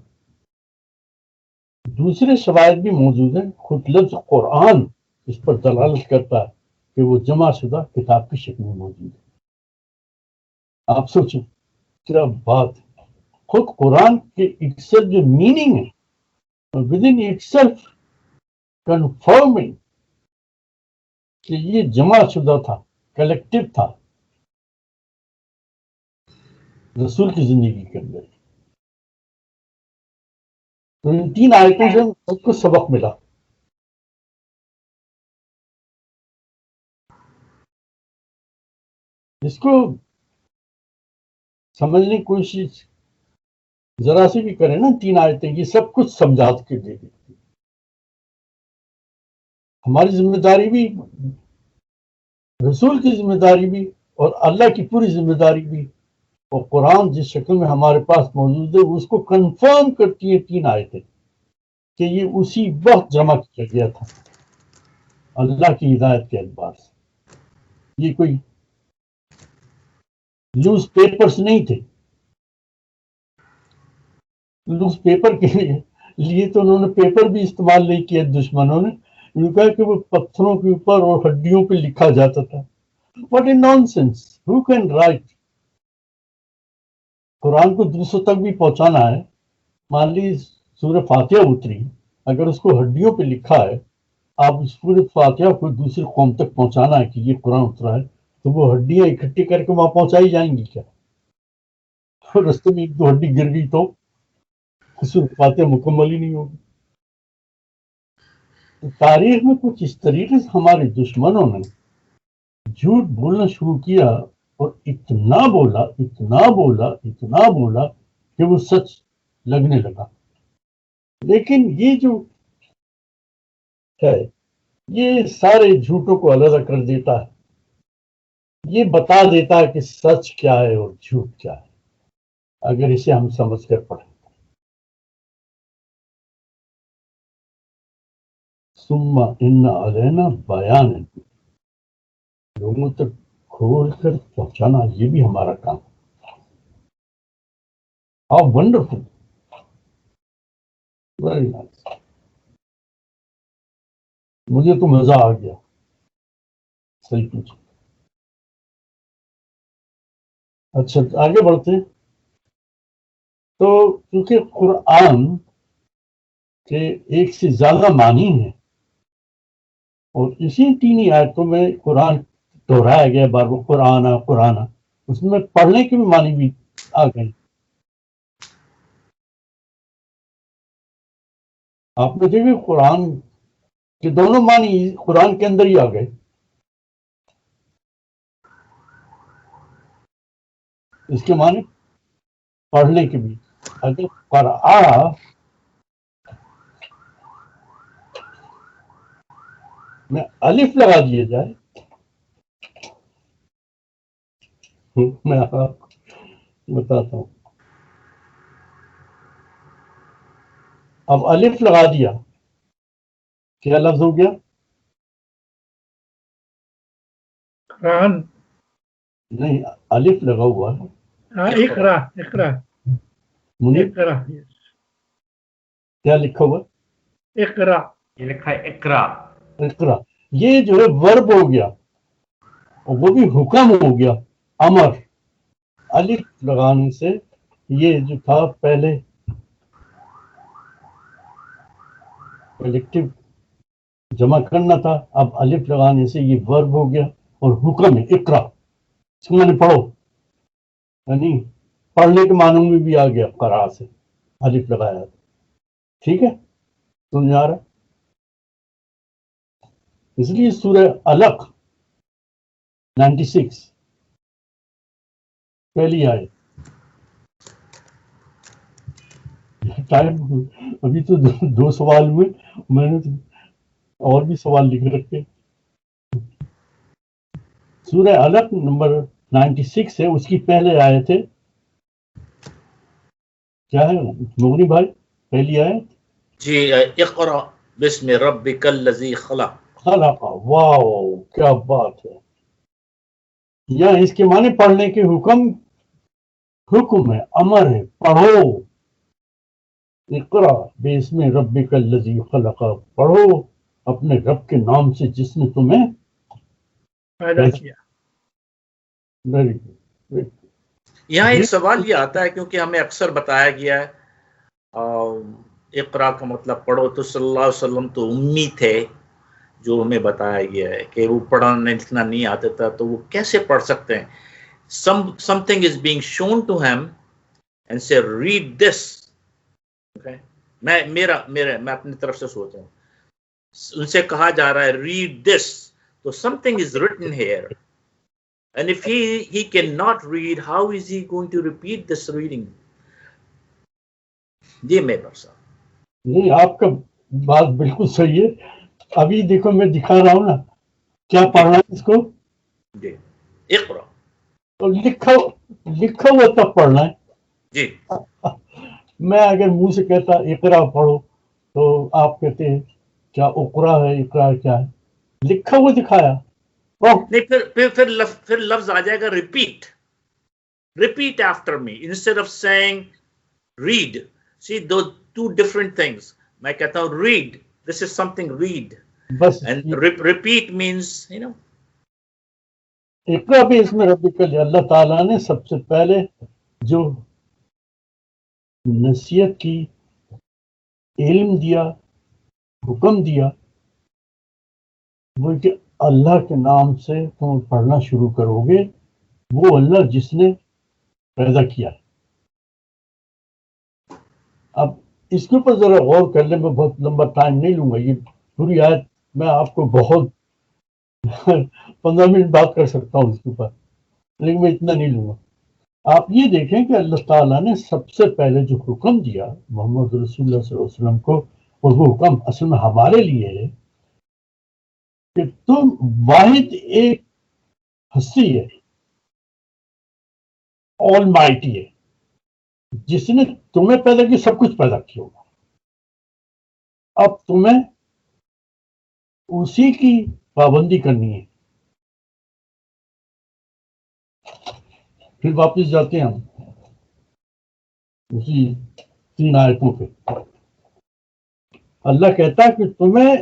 دوسرے شواہد بھی موجود ہیں. خود لفظ قرآن اس پر دلالت کرتا ہے کہ وہ جمع شدہ کتاب کی شکل میں موجود ہے. آپ سوچیں کیا بات ہے. خود قرآن کے اکثر جو میننگ ہے within itself confirming کہ یہ جمع شدہ تھا، کلیکٹو تھا رسول کی زندگی کے اندر. تو ان تین آیتوں سے سب کو سبق ملا. اس کو سمجھنے کی کوشش ذرا سی بھی کریں نا، تین آیتیں یہ سب کچھ سمجھا کے دے دیتی. ہماری ذمہ داری بھی، رسول کی ذمہ داری بھی، اور اللہ کی پوری ذمہ داری بھی. اور قرآن جس شکل میں ہمارے پاس موجود ہے اس کو کنفرم کرتی ہے تین آیتیں کہ یہ اسی وقت جمع کیا گیا تھا اللہ کی ہدایت کے اعتبار سے. یہ کوئی لوز پیپرز نہیں تھے. لوز پیپر کے لیے تو انہوں نے پیپر بھی استعمال نہیں کیا دشمنوں نے. انہوں نے کہا کہ وہ پتھروں کے اوپر اور ہڈیوں پہ لکھا جاتا تھا. واٹ اے نان سینس. Who can write. قرآن کو دوسروں تک بھی پہنچانا ہے. مان لی سورہ فاتحہ اتری، اگر اس کو ہڈیوں پہ لکھا ہے، آپ اس سورہ فاتحہ کو دوسری قوم تک پہنچانا ہے کہ یہ قرآن اترا ہے، تو وہ ہڈیاں اکٹھی کر کے وہاں پہنچائی جائیں گی کیا؟ رستے میں ایک دو ہڈی گر گئی تو سورہ فاتحہ مکمل ہی نہیں ہوگی. تو تاریخ میں کچھ اس طریقے سے ہمارے دشمنوں نے جھوٹ بولنا شروع کیا اور اتنا بولا اتنا بولا اتنا بولا کہ وہ سچ لگنے لگا. لیکن یہ جو ہے یہ سارے جھوٹوں کو علیحدہ کر دیتا ہے. یہ بتا دیتا ہے کہ سچ کیا ہے اور جھوٹ کیا ہے اگر اسے ہم سمجھ کر پڑھیں. ثم ان علینا بیان، لوگوں تک کھول کر پہنچانا یہ بھی ہمارا کام. How wonderful, very nice. مجھے تو مزہ آ گیا. صحیح پوچھا. اچھا آگے بڑھتے ہیں. تو کیونکہ قرآن کے ایک سے زیادہ معنی ہیں اور اسی تین آیتوں میں قرآن دہرایا گیا بار بار قرآن قرآن، اس میں پڑھنے کے بھی معنی بھی آ گئے. آپ نے دیکھے قرآن کے دونوں معنی قرآن کے اندر ہی آ گئے. اس کے معنی پڑھنے کے بھی. اگر قرآ میں الف لگا دیا جائے، میں آپ کو بتاتا ہوں. اب الف لگا دیا کیا لفظ ہو گیا؟ قرآن نہیں، الف لگا ہوا ہے. اقرا اقرا منیر اقرا کیا لکھا ہوا؟ اقرا. یہ لکھا ہے اقرا. اقرا. یہ جو ہے ورب ہو گیا اور وہ بھی حکم ہو گیا، امر. الف لگانے سے یہ جو تھا پہلے کلیکٹو جمع کرنا تھا، اب الف لگانے سے یہ ورب ہو گیا اور حکم ہے اقرا. اس کو میں نے پڑھو، یعنی پڑھنے کے معنوں میں بھی آ گیا قرآ سے. الف لگایا. ٹھیک ہے, سمجھ آ رہا ہے؟ اس لیے سورہ علق 96 پہلی آئے. ٹائم ابھی تو دو سوال ہوئے, میں نے تو اور بھی سوال لکھ رکھے. سورہ علق نمبر 96 ہے, اس کی پہلے آئے تھے. کیا ہے مغنی بھائی پہلی آیت؟ جی اقرا بسم ربک الذی خلق. خلق, واو کیا بات ہے. یا اس کے معنی پڑھنے کے حکم ہے, امر ہے, پڑھو. اقرا بسم ربک الذی خلق, پڑھو اپنے رب کے نام سے جس نے تمہیں پیدا کیا. Very good. یہاں ایک سوال یہ آتا ہے کیونکہ ہمیں اکثر بتایا گیا ہے اقرا کا مطلب پڑھو, تو صلی اللہ علیہ وسلم تو امی تھے, جو ہمیں بتایا گیا ہے کہ وہ پڑھنا لکھنا نہیں آتا تھا, تو وہ کیسے پڑھ سکتے ہیں؟ something is being shown to him and say read this. Okay? میں اپنی طرف سے سوچ رہا ہوں, ان سے کہا جا رہا ہے read this, تو something is written here, and if he cannot read, how is he going to repeat this reading? جی میں پرسا نہیں, آپ کا بات بالکل صحیح ہے. ابھی دیکھو میں دکھا رہا ہوں نا کیا پڑھنا ہے اس کو. جی اقرا, اور لکھا ہوا تب پڑھنا ہے. جی میں اگر منہ سے کہتا اقرا پڑھو تو آپ کہتے ہیں کیا اقرا ہے, اقرا کیا ہے؟ لکھا ہوا دکھایا. نہیں, پھر لفظ آ جائے گا repeat after me instead of saying read. See those two different things. میں کہتا ہوں read, this is something read, بس and repeat means اقرا بھی اس میں ربک, اللہ تعالیٰ نے سب سے پہلے جو نصیحت کی, علم دیا, حکم دیا, وہ کہ اللہ کے نام سے تم پڑھنا شروع کرو گے, وہ اللہ جس نے پیدا کیا. اب اس کے اوپر ذرا غور کر لیں, میں بہت لمبا ٹائم نہیں لوں گا, یہ پوری آیت میں آپ کو بہت 15 منٹ بات کر سکتا ہوں اس کے اوپر, لیکن میں اتنا نہیں لوں گا. آپ یہ دیکھیں کہ اللہ تعالیٰ نے سب سے پہلے جو حکم دیا محمد رسول اللہ صلی اللہ علیہ وسلم کو, اور وہ حکم اصل میں ہمارے لیے ہے کہ تم واحد ایک ہستی ہے, آل مائٹی ہے, جس نے تمہیں پیدا کیا, سب کچھ پیدا کیا ہوگا. اب تمہیں اسی کی پابندی کرنی ہے. پھر واپس جاتے ہیں ہم اسی 3 آیتوں پہ. اللہ کہتا ہے کہ تمہیں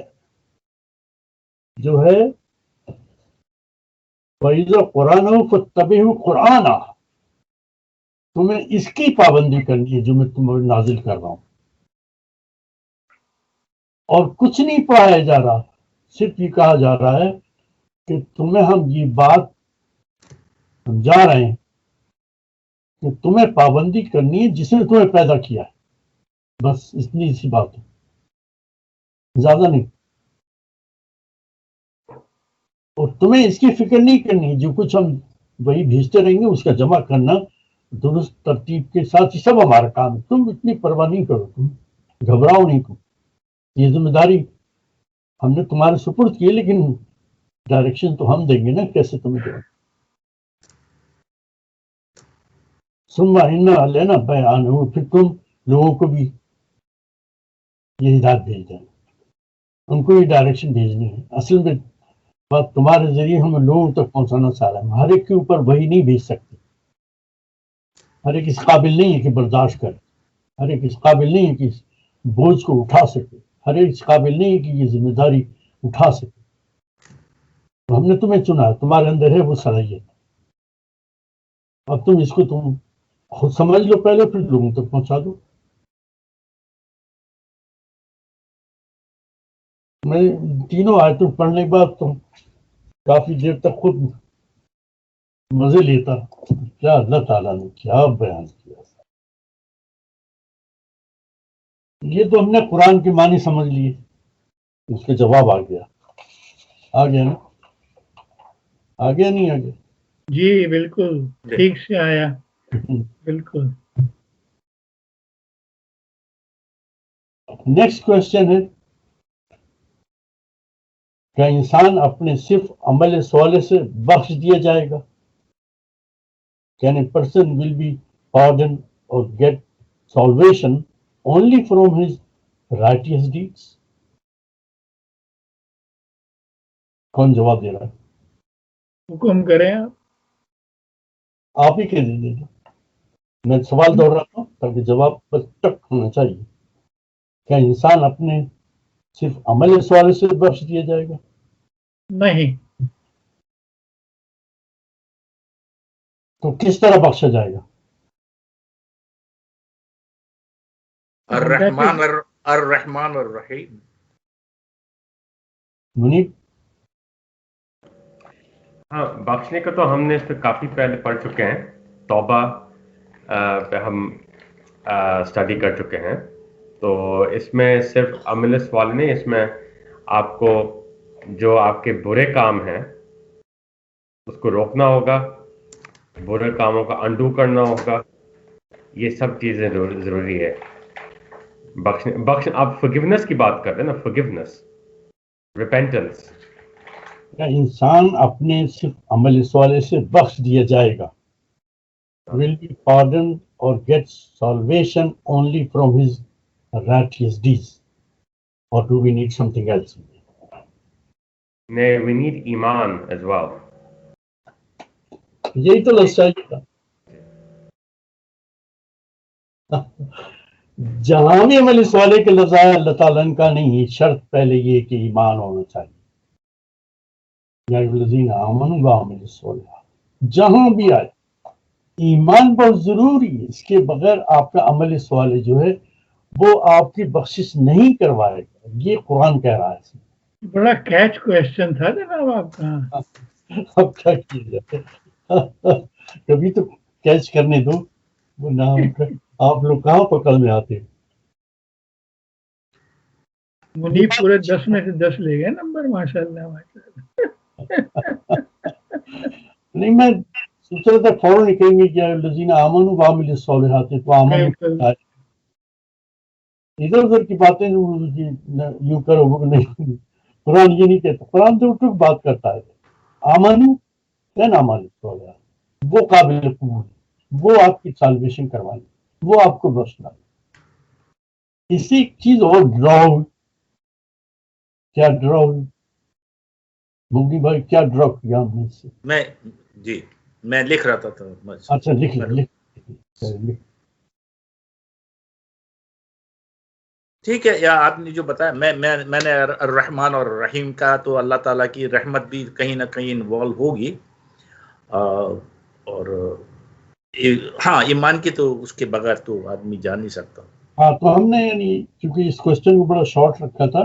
جو ہے وَإِذَا قُرْآنَهُ فَاتَّبِعُوا قُرْآنَهُ, تمہیں اس کی پابندی کرنی ہے جو میں تمہیں نازل کر رہا ہوں. اور کچھ نہیں پڑھایا جا رہا, صرف یہ کہا جا رہا ہے کہ تمہیں ہم یہ بات سمجھا رہے ہیں کہ تمہیں پابندی کرنی ہے جس نے تمہیں پیدا کیا ہے. بس اتنی سی بات ہے, زیادہ نہیں. اور تمہیں اس کی فکر نہیں کرنی, جو کچھ ہم وہی بھیجتے رہیں گے اس کا جمع کرنا درست ترتیب کے ساتھ, یہ سب ہمارا کام ہے. تم اتنی پرواہ نہیں کرو, تم گھبراؤ نہیں, تم یہ ذمہ داری ہم نے تمہارے سپرد کی, لیکن ڈائریکشن تو ہم دیں گے نا کیسے تمہیں دیں. ثم ان علینا بیانہ, پھر تم لوگوں کو بھی یہ ہدایت بھیج دیں, ان کو یہ ڈائریکشن بھیجنی ہے. اصل میں بات تمہارے ذریعے ہمیں لوگوں تک پہنچانا چاہ رہا ہے. ہر ایک کے اوپر وہی نہیں بھیج سکتے, ہر ایک اس قابل نہیں ہے کہ برداشت کرے, ہر ایک اس قابل نہیں ہے کہ اس بوجھ کو اٹھا سکے, ہر ایک اس قابل نہیں ہے کہ یہ ذمہ داری اٹھا سکے. تو ہم نے تمہیں چنا ہے, تمہارے اندر ہے وہ صلاحیت. اب تم اس کو تم خود سمجھ لو پہلے, پھر لوگوں تک پہنچا دو. میں تینوں آیتوں پڑھنے کے بعد تم کافی دیر تک خود مزے لیتا کیا اللہ تعالیٰ نے کیا بیان کیا. یہ تو ہم نے قرآن کے معنی سمجھ لیے، اس کا جواب آ گیا نا، آ گیا نہیں آ گیا؟ جی بالکل ٹھیک سے آیا، بالکل. نیکسٹ کوشچن ہے، کیا انسان اپنے صرف عمل صالح سے بخش دیا جائے گا؟ Can a person will be pardoned or get salvation only from his righteous deeds? کون جواب دے رہا ہے؟ حکم کریں آپ. آپ ہی کہہ دیجیے گا، میں سوال دوہراتا ہوں تاکہ جواب بس ٹک ہونا چاہیے. کیا انسان اپنے صرف عمل صالح سے بخش دیا جائے گا؟ نہیں. تو کس طرح بخشا جائے گا؟ الرحمن الرحیم. منیب؟ ہاں، بخشنے کا تو ہم نے اس پہ کافی پہلے پڑھ چکے ہیں، توبہ پہ ہم اسٹڈی کر چکے ہیں. تو اس میں صرف عمل صالح نہیں، اس میں آپ کو جو آپ کے برے کام ہیں اس کو روکنا ہوگا، برے کاموں کا انڈو کرنا ہوگا، یہ سب چیزیں ضروری ہے. بخش آپ forgiveness کی بات کر رہے ہیں نا، forgiveness، repentance. کیا انسان اپنے صرف عمل صالح سے بخش دیا جائے گا؟ will be pardoned or get salvation only from his righteous deeds, or do we need something else? We need ایمان as well. یہی تو لفظ چاہیے تھا. جہاں بھی عمل صالح کے لفظ آیا اللہ تعالیٰ کا نہیں، شرط پہلے یہ کہ ایمان ہونا چاہیے. یا الذین آمنوا وعملوا الصالحات، جہاں بھی آئے ایمان بہت ضروری ہے. اس کے بغیر آپ کا عمل صالح جو ہے وہ آپ کی بخشش نہیں کروائے گا، یہ قرآن کہہ رہا ہے. بڑا کیچ کوشچن تھا جناب آپ کا. اب کیا کیا جائے، کبھی تو کیچ کرنے دو، وہ نام آپ لوگ کہاں پکڑ میں آتے. منیب پورے 10 میں سے 10 لے گئے نمبر، ماشاء اللہ. نہیں، میں سوچ رہا تھا فوراً کہیں گے کہ الذین آمنوا وعملوا الصالحات، تو آمنوا ادھر ادھر کی باتیں یوں کرو، وہ نہیں، قرآن یہ نہیں کہتا. قرآن تو ٹک بات کرتا ہے، آمنو کیا نام الصالحات، وہ قابل قبول، وہ آپ کی سالویشن کروائیں، وہ آپ کو بخشنا. اسی چیز اور ڈرا ہوئی، کیا ڈرا ہوئی مغنی بھائی، کیا ڈرا کیا ہم نے اس سے؟ میں لکھ رہا تھا. اچھا لکھ. ٹھیک ہے، یا آپ نے جو بتایا، میں نے الرحمن اور الرحیم کا، تو اللہ تعالیٰ کی رحمت بھی کہیں نہ کہیں انوالو ہوگی، اور ہاں ایمان کی تو اس کے بغیر تو آدمی جا نہیں سکتا. ہاں، تو ہم نے یعنی کیونکہ اس کوشچن کو بڑا شارٹ رکھا تھا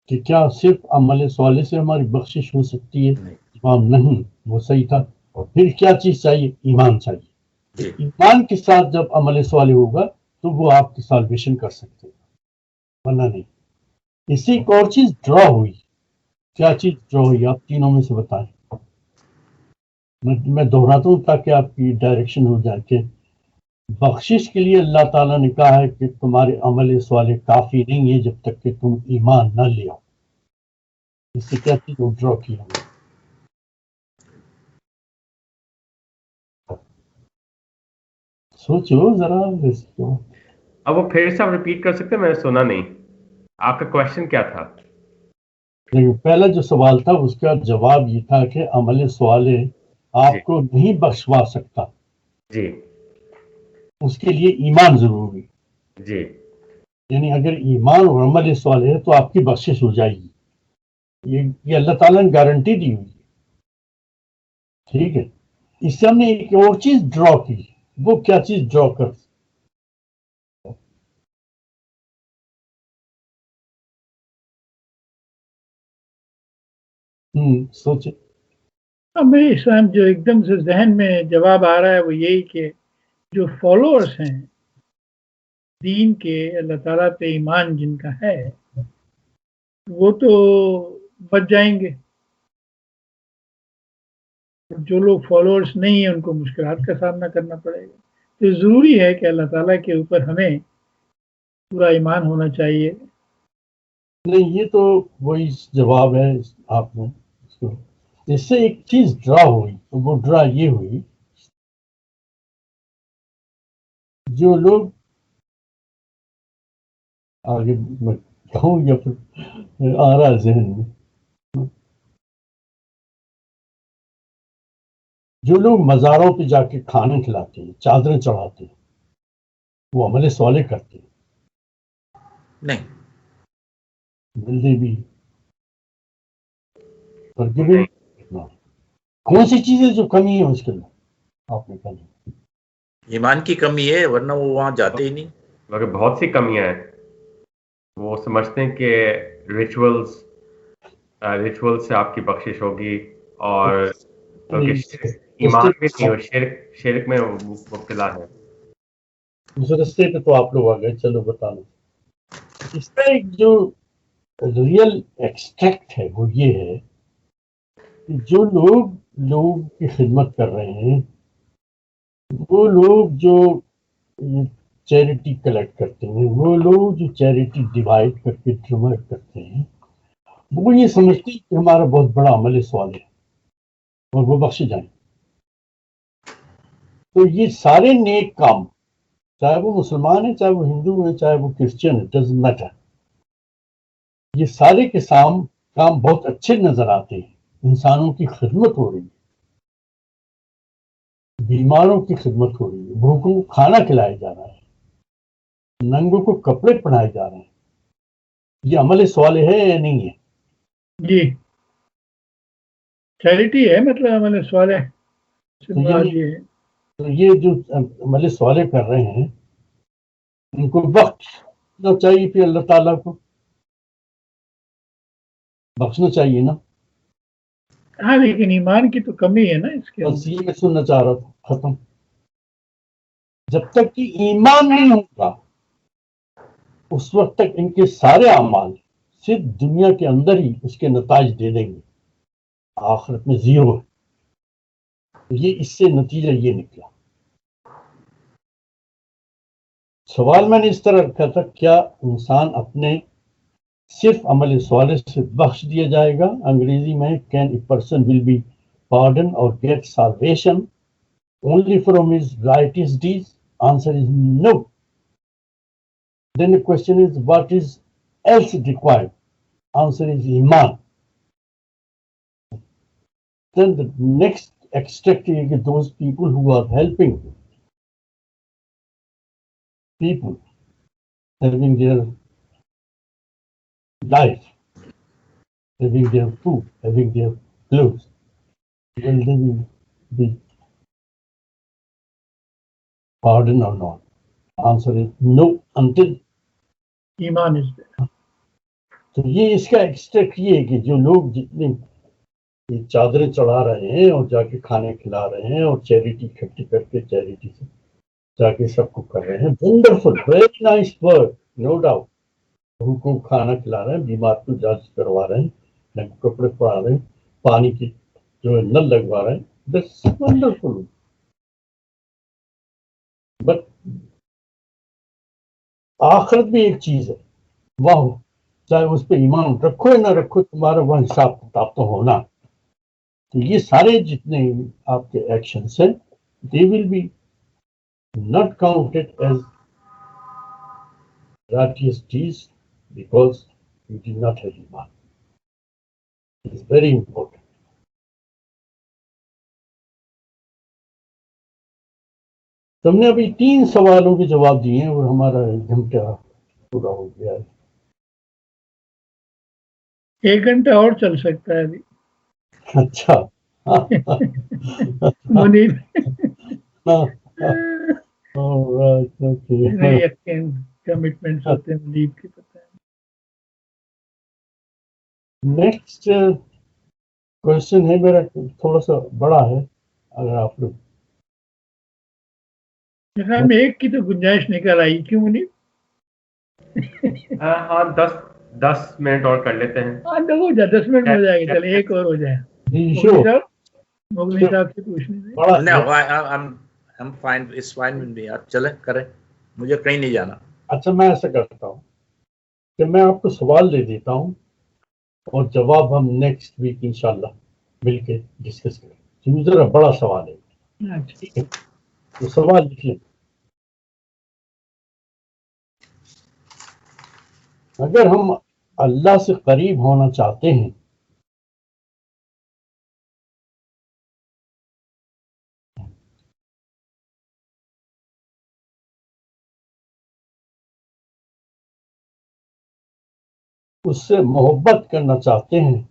کہ کیا صرف عمل صالح سے ہماری بخشش ہو سکتی ہے؟ جواب نہیں، وہ صحیح تھا. اور پھر کیا چیز چاہیے؟ ایمان چاہیے. ایمان کے ساتھ جب عمل صالح ہوگا تو وہ آپ کی سالویشن کر سکتے ہیں، ورنہ نہیں. اسی ایک اور چیز ڈرا ہوئی. کیا چیز ڈرا ہوئی؟ آپ تینوں میں سے بتائیں. میں دہراتا ہوں تاکہ آپ کی ڈائریکشن ہو جائے کہ بخشش کے لیے اللہ تعالیٰ نے کہا ہے کہ تمہارے عمل صالح کافی نہیں ہے جب تک کہ تم ایمان نہ لے آؤ. اس سے کیا چیز ڈرا کیا ہم نے؟ سوچو ذرا. اب وہ پھر سے آپ ریپیٹ کر سکتے ہیں؟ میں نے سنا نہیں، آپ کا کوشچن کیا تھا؟ پہلا جو سوال تھا اس کا جواب یہ تھا کہ عمل صالح آپ کو نہیں بخشوا سکتا، جی، اس کے لیے ایمان ضروری. جی، یعنی اگر ایمان اور عمل صالح ہے تو آپ کی بخشش ہو جائے گی. یہ اللہ تعالیٰ نے گارنٹی دی ہوئی ہے. ٹھیک ہے، اس سے ہم نے ایک اور چیز ڈرا کی. وہ کیا چیز ڈرا کر سوچے. میرے اسلام جو ایک دم سے ذہن میں جواب آ رہا ہے وہ یہی کہ جو فالوورس ہیں دین کے اللہ تعالیٰ پہ ایمان جن کا ہے وہ تو بچ جائیں گے. جو لوگ فالوورز نہیں ہیں ان کو مشکلات کا سامنا کرنا پڑے گا. تو ضروری ہے کہ اللہ تعالیٰ کے اوپر ہمیں پورا ایمان ہونا چاہیے. نہیں، یہ تو وہی جواب ہے آپ نے. اس سے ایک چیز ڈرا ہوئی، وہ ڈرا یہ ہوئی جو لوگ آگے میں کہوں یا پھر آ رہا ہے ذہن میں، جو لوگ مزاروں پہ جا کے کھانا کھلاتے ہیں، چادریں چڑھاتے ہیں، وہ عمل صالح کرتے ہیں. نہیں. ملتے بھی کون سی چیزیں جو کمی ہے اس کے اندر آپ نے کہا؟ ایمان کی کمی ہے، ورنہ وہ وہاں جاتے ہی نہیں. مگر بہت سی کمیاں ہیں. وہ سمجھتے ہیں کہ ریچولز سے آپ کی بخشش ہوگی، اور ایمان بھی نہیں ہو، شرک میں مبتلا ہے. اس رستے پہ تو آپ لوگ آ گئے. چلو بتا دو. اس کا ایک جو ریئل ایکسٹریکٹ ہے وہ یہ ہے کہ جو لوگ کی خدمت کر رہے ہیں، وہ لوگ جو چیریٹی کلیکٹ کرتے ہیں، وہ لوگ جو چیریٹی ڈیوائڈ کر کے ڈیوائڈ کرتے ہیں، وہ یہ سمجھتے ہیں کہ ہمارا بہت بڑا عمل سوال ہے اور وہ بخشے جائیں. تو یہ سارے نیک کام، چاہے وہ مسلمان ہیں، چاہے وہ ہندو ہیں، چاہے وہ کرسچن ہے، ڈزنٹ میٹر، یہ سارے کے کام بہت اچھے نظر آتے ہیں. انسانوں کی خدمت ہو رہی ہے، بیماروں کی خدمت ہو رہی ہے، بھوکوں کو کھانا کھلایا جا رہا ہے، ننگوں کو کپڑے پہنائے جا رہے ہیں. یہ عمل صالح ہے یا نہیں ہے؟ جی چیریٹی ہے، مطلب عمل صالح سے مراد یہ ہے. تو یہ جو عمل صالح کر رہے ہیں ان کو بخشنا چاہیے، پھر اللہ تعالیٰ کو بخشنا چاہیے نا. ہاں لیکن ایمان کی تو کمی ہے نا اس کے بس یہ میں سننا چاہ رہا تھا. ختم. جب تک کہ ایمان نہیں ہوگا اس وقت تک ان کے سارے اعمال صرف دنیا کے اندر ہی اس کے نتائج دے دیں گے، آخرت میں زیرو ہے. یہ اس سے نتیجہ یہ نکلا. سوال میں نے اس طرح رکھا تھا، کیا انسان اپنے صرف عمل صالح سے بخش دیا جائے گا؟ انگریزی میں can a person will be pardon or get salvation only from his righteous deeds? Answer is no. Then the question is, what is else required? Answer is iman. Then the next extract is those people who are helping people, having their life, having their food, having their clothes. Will they be pardoned or not? Answer is no until ایمان اس پہ. تو یہ اس کا extract یہ ہے کہ جو لوگ جتنے چادریں چڑھا رہے ہیں اور جا کے کھانے کھلا رہے ہیں اور چیریٹی اکٹھی کر کے چیریٹی سے جا کے سب کو کر رہے ہیں، wonderful, very nice work, no doubt. ان کو کھانا کھلا رہے ہیں، بیمار کو جانچ کروا رہے ہیں، کپڑے پڑا رہے ہیں، پانی کی جو ہے نل لگوا رہے ہیں. That's wonderful. بٹ آخرت بھی ایک چیز ہے، واہ، چاہے اس پہ ایمان رکھو یا نہ رکھو، تمہارا وہ حساب کتاب تو ہونا. تو یہ سارے جتنے آپ کے ایکشنس ہیں they will be not counted as righteous deeds because you did not have iman. It is very important. تم نے ابھی 3 سوالوں کے جواب دیے ہیں اور ہمارا 1 گھنٹہ پورا ہو گیا ہے. 1 گھنٹہ اور چل سکتا ہے ابھی. اچھا. Munir Alright, okay. نہیں یقین کمٹمنٹس ہوتے ہیں منیر کی پتہ ہے. نیکسٹ کوشچن ہے میرا، تھوڑا سا بڑا ہے، اگر آپ لوگ میرے خیال میں ایک کی تو گنجائش نکل آئی. کیوں منیر؟ ہاں 10 منٹ اور کر لیتے ہیں. ہاں ہو جائے 10 منٹ میں ہو جائے گا. چلے ایک اور ہو جائے. مغنی صاحب سے پوچھنے دیں. No, I'm fine. It's fine with me. آپ چلیں کریں, مجھے کہیں نہیں جانا. اچھا میں ایسا کرتا ہوں کہ میں آپ کو سوال دے دیتا ہوں اور جواب ہم نیکسٹ ویک انشاءاللہ مل کے ڈسکس کریں. کیونکہ ذرا بڑا سوال ہے. ٹھیک ہے. تو سوال لکھ لیں. اگر ہم اللہ سے قریب ہونا چاہتے ہیں اس سے محبت کرنا چاہتے ہیں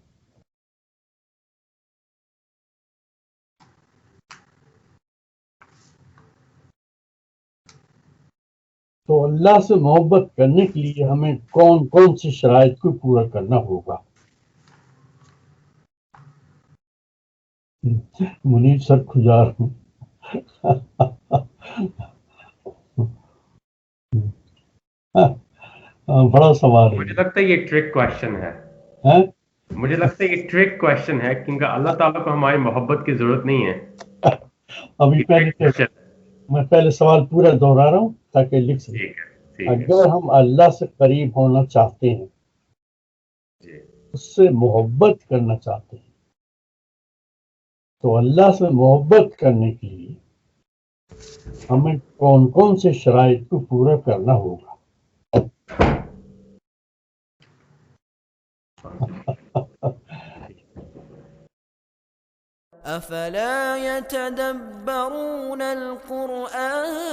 تو اللہ سے محبت کرنے کے لیے ہمیں کون کون سی شرائط کو پورا کرنا ہوگا؟ منیر سر کھجا رہا ہوں. بڑا سوال ہے. مجھے لگتا ہے یہ ٹرک کوشچن ہے. مجھے لگتا ہے یہ ٹرک کوشچن ہے کیونکہ اللہ تعالیٰ کو ہماری محبت کی ضرورت نہیں ہے. ابھی میں پہلے سوال پورا دوہرا رہا ہوں تاکہ لکھ سکیں. اگر ہم اللہ سے قریب ہونا چاہتے ہیں اس سے محبت کرنا چاہتے ہیں تو اللہ سے محبت کرنے کے لیے ہمیں کون کون سے شرائط کو پورا کرنا ہوگا؟ أفلا يتدبرون القرآن